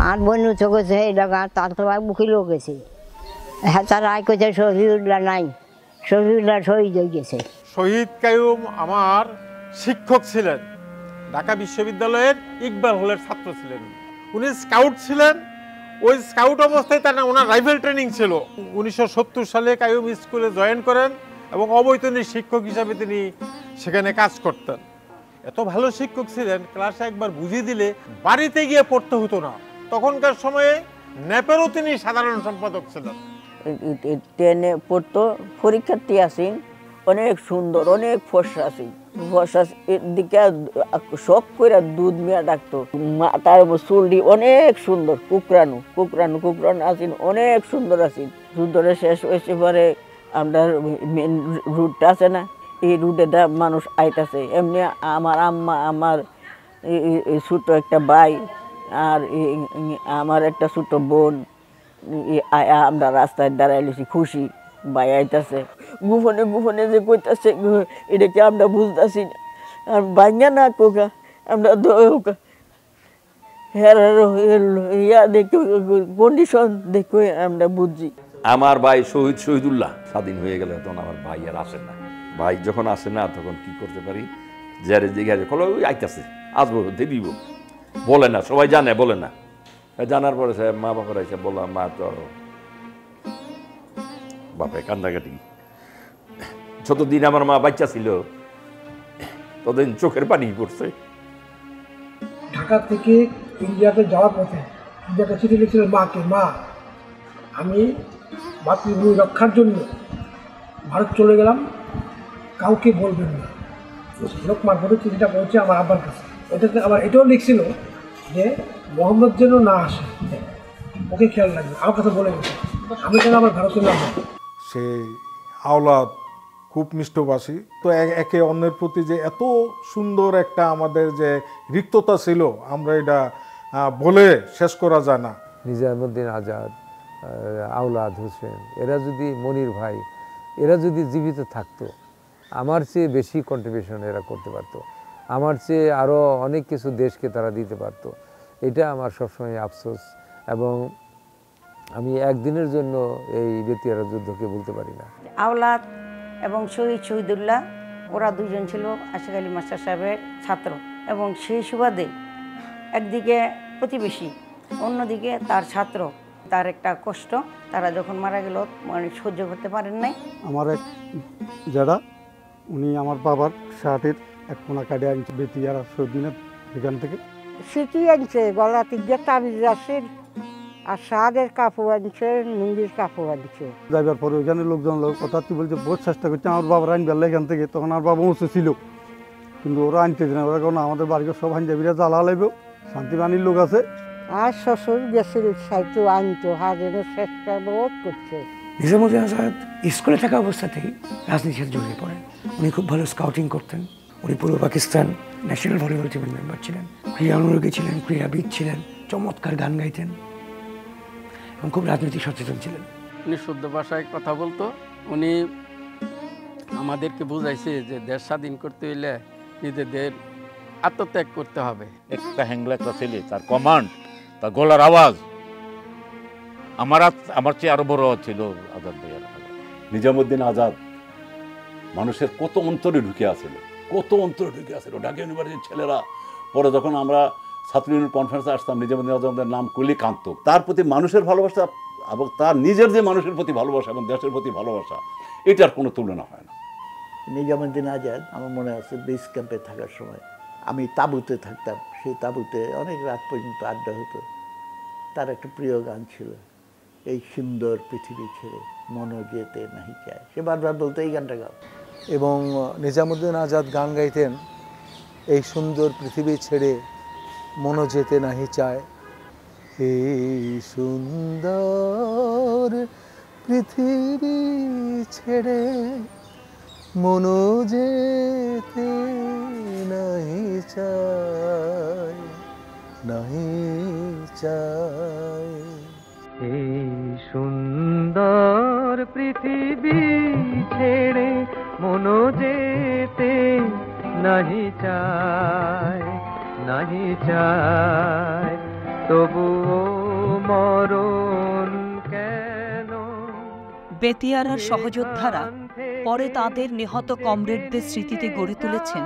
আর বনু চোখেছে এই লাগা তার তো বুকিলেও গেছে। হ্যাঁ, তার আয় কইছে শফিউল্লাহ নাই, শফিউল্লাহ শহীদ হয়ে গেছে। শহীদ কাইয়ুম আমার শিক্ষক ছিলেন, ঢাকা বিশ্ববিদ্যালয়ের ইকবাল হলের ছাত্র ছিলেন। উনি স্কাউট ছিলেন। ওই স্কাউট অবস্থায় ওনার রাইফেল ট্রেনিং ছিল। 1970 সালে কাইয়ুম স্কুলে জয়েন করেন এবং অবৈতনিক শিক্ষক হিসাবে তিনি সেখানে কাজ করতেন। এত ভালো শিক্ষক ছিলেন, ক্লাসে একবার বুঝিয়ে দিলে বাড়িতে গিয়ে পড়তে হতো না। তখনকার সময়ে ন্যাপেরও তিনি সাধারণ সম্পাদক ছিলেন। ট্রেনে পড়তো, পরীক্ষার্থী আসেন, অনেক সুন্দর, অনেক ফর্সা আসেন। ফর্সা দিকে শখ করে দুধ মিয়া ডাকতো। তার চুলটি অনেক সুন্দর, কুকরানো আসেন, অনেক সুন্দর আসেন। যুদ্ধটা শেষ হয়েছে পরে আমরা মেন রুটটা আছে না, এই রুটে মানুষ আইতাছে। এমনি আমার আম্মা, আমার ছোট একটা ভাই আর আমার একটা ছোট বোন, আমরা রাস্তায় দাঁড়াইলেছি খুশি, ভাই আইতাছে। গোপনে যে কইতাছে এটাকে আমরা বুঝতেছি না। আর ভাঙ্গা না কোকা আমরা কন্ডিশন দেখে আমরা বুঝছি। আমার ভাই শহীদুল্লাহ স্বাধীন হয়ে গেলে তখন আমার ভাই আর আসে না। ভাই যখন আসে না তখন কি করতে পারি, যারে জিজ্ঞাসা করলো ওই আইতাছে, আসবো দিব, বলে না, সবাই জানে, বলে না। জানার পরে মা বাবার এসে বললাম, মা তো বাপে কান্দাকাটি। যতদিন আমার মা বাচ্চা ছিল ততদিন চোখের পানি পড়ছে। ঢাকা থেকে ইন্ডিয়াতে যাওয়ার পথে ইন্ডিয়াতে চিঠি লিখছিল মাকে, মা আমি মাতৃভূমি রক্ষার জন্য ভারত চলে গেলাম, কাউকে বলবেন না। লোক মারফতে চিঠিটা পৌঁছে আমার আব্বার কাছে। এটাতে আবার এটাও লিখছিল যে মোহাম্মদ যেন না আসে, ওকে খেয়াল রাখবে। আমার কাছে বলে গেছে আমি কেন আবার ভারতে নাম। সেই আওলাদ খুব মিষ্টভাষী। তো একে অন্যের প্রতি যে এত সুন্দর একটা আমাদের যে রিক্ততা ছিল, আমরা এটা বলে শেষ করা যায় না। নিজামুদ্দিন আজাদ, আওলাদ হোসেন, এরা যদি, মনির ভাই, এরা যদি জীবিত থাকতো, আমার চেয়ে বেশি কন্ট্রিবিউশন এরা করতে পারতো, আমার চেয়ে আরও অনেক কিছু দেশকে তারা দিতে পারতো। এটা আমার সবসময় আফসোস, এবং আমি একদিনের জন্য এই বেতিয়ারা যুদ্ধকে বলতে পারি না। আওলাদ এবং শহীদুল্লাহ ওরা দুজন ছিল আশিক আলী মাস্টার সাহেবের ছাত্র, এবং সেই সুবাদে একদিকে প্রতিবেশী, অন্যদিকে তার ছাত্র, তার একটা কষ্ট তারা যখন মারা গেল মানে সহ্য করতে পারেন নাই। আমার এক যারা উনি আমার বাবার শার্টের এক কোনা কাটে আনছে বেতিয়ারা সদিনের এখান থেকে সিটি আনছে, গলা তিনটে তাবিজ আছে, আর সাদের কাপড় আনছে, লুঙ্গির কাপড় আনছে। যাইবার পরে ওইখানে লোকজন কথা তুই বলছে বহুত চেষ্টা করছে আমার বাবার আনবার এখান থেকে। তখন আমার বাবা উঁচু ছিল, কিন্তু ওরা আনতে দিন। ওরা কারণ আমাদের বাড়িতে সব আনজাবিরা জ্বালা লাগবে, শান্তিবাণীর লোক আছে। আর শ্বশুর গেছিল সাইতো আনতো, হাজারের চেষ্টা বহুত করছে। নিজামুদ্দিন আজাদ স্কুলে থাকা অবস্থা থেকেই রাজনীতির সাথে জড়িয়ে পড়েন। উনি খুব ভালো স্কাউটিং করতেন। উনি পূর্ব পাকিস্তান ন্যাশনাল ভলিবল টিমের মেম্বার ছিলেন, ক্রীড়া অনুরাগী ছিলেন, ক্রীড়াবিদ ছিলেন, চমৎকার গান গাইতেন এবং খুব রাজনৈতিক সচেতন ছিলেন। উনি শুদ্ধ ভাষায় কথা বলতো, উনি আমাদেরকে বুঝাইছে যে দেশ স্বাধীন করতে হইলে নিজেদের আত্মত্যাগ করতে হবে। একটা হ্যাংলা একটা ছেলে, তার কমান্ড, তার গলার আওয়াজ আমার চেয়ে আরো বড় ছিল আজাদ ভাইয়ার। নিজামুদ্দিন আজাদ মানুষের কত অন্তরে ঢুকে আছিল, ঢাকা ইউনিভার্সিটির ছেলেরা। পরে যখন আমরা ছাত্র ইউনিয়ন কনফারেন্সে আসতাম, নিজামুদ্দিন আজাদের নাম করলেই কাঁদত। তার প্রতি মানুষের ভালোবাসা এবং তার নিজের যে মানুষের প্রতি ভালোবাসা এবং দেশের প্রতি ভালোবাসা, এটার কোনো তুলনা হয় না। নিজামুদ্দিন আজাদ আমার মনে আছে বেস ক্যাম্পে থাকার সময় আমি তাঁবুতে থাকতাম, সেই তাঁবুতে অনেক রাত পর্যন্ত আড্ডা হতো। তার একটা প্রিয় গান ছিল, এই সুন্দর পৃথিবী ছেড়ে মন যেতে নাহি চায়। সে বারবার বলতো এই গানটা গাও। এবং নিজামুদ্দিন আজাদ গান গাইতেন, এই সুন্দর পৃথিবী ছেড়ে মন যেতে নাহি চায়, এই সুন্দর পৃথিবী ছেড়ে মন যেতে নাহি চায়, নাহি চায়। এই সুন্দর পৃথিবী ছেড়ে মন যেতে নাহি চায়, নাহি চায়, তবুও মরণ কেন। বেতিয়ারার সহযোদ্ধারা পরে তাদের নিহত কমরেডদের স্মৃতিতে গড়ে তুলেছেন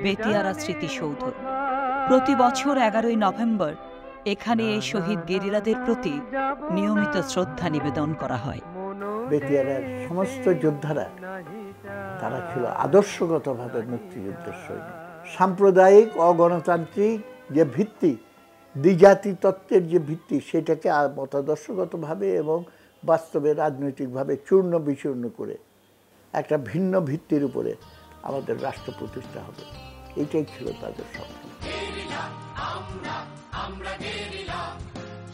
বেতিয়ারা স্মৃতিসৌধ। প্রতি বছর 11ই নভেম্বর এখানে এই শহীদ গেরিলাদের প্রতি নিয়মিত শ্রদ্ধা নিবেদন করা হয়। বেতিয়ারার সমস্ত যোদ্ধারা তারা ছিল আদর্শগতভাবে মুক্তিযুদ্ধের সৈনিক। সাম্প্রদায়িক অগণতান্ত্রিক যে ভিত্তি, দ্বিজাতি তত্ত্বের যে ভিত্তি, সেটাকে মতাদর্শগতভাবে এবং বাস্তবে রাজনৈতিকভাবে চূর্ণ বিচূর্ণ করে একটা ভিন্ন ভিত্তির উপরে আমাদের রাষ্ট্র প্রতিষ্ঠা হবে, এইটাই ছিল তাদের স্বপ্ন। আমরা গেরিলা,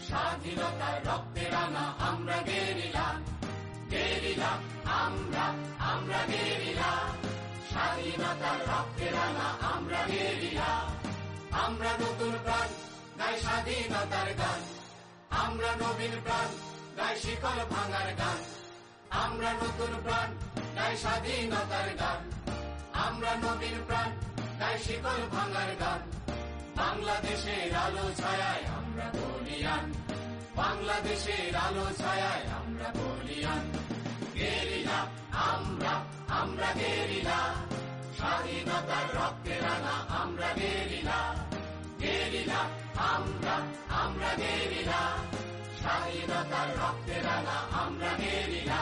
স্বাধীনতার রক্তে রাঙা আমরা গেরিলা, গেরিলা আমরা গেরিলা, স্বাধীনতার রক্তে রাঙা আমরা গেরিলা। আমরা নতুন প্রাণ গাই স্বাধীনতার গান, আমরা নবীন প্রাণ গাই শিকল ভাঙার গান, আমরা নতুন প্রাণ গাই স্বাধীনতার গান, আমরা নবীন প্রাণ গাই শিকল ভাঙার গান। বাংলাদেশের আলো ছায়ায় আমরা বলিয়ান, বাংলাদেশের আলো ছায়ায় আমরা বলিয়ান। গেরিলা আমরা গেরিলা, স্বাধীনতার রক্তে রাঙা আমরা গেরিলা, গেরিলা আমরা গেরিলা, স্বাধীনতার রক্তে রাঙা আমরা গেরিলা।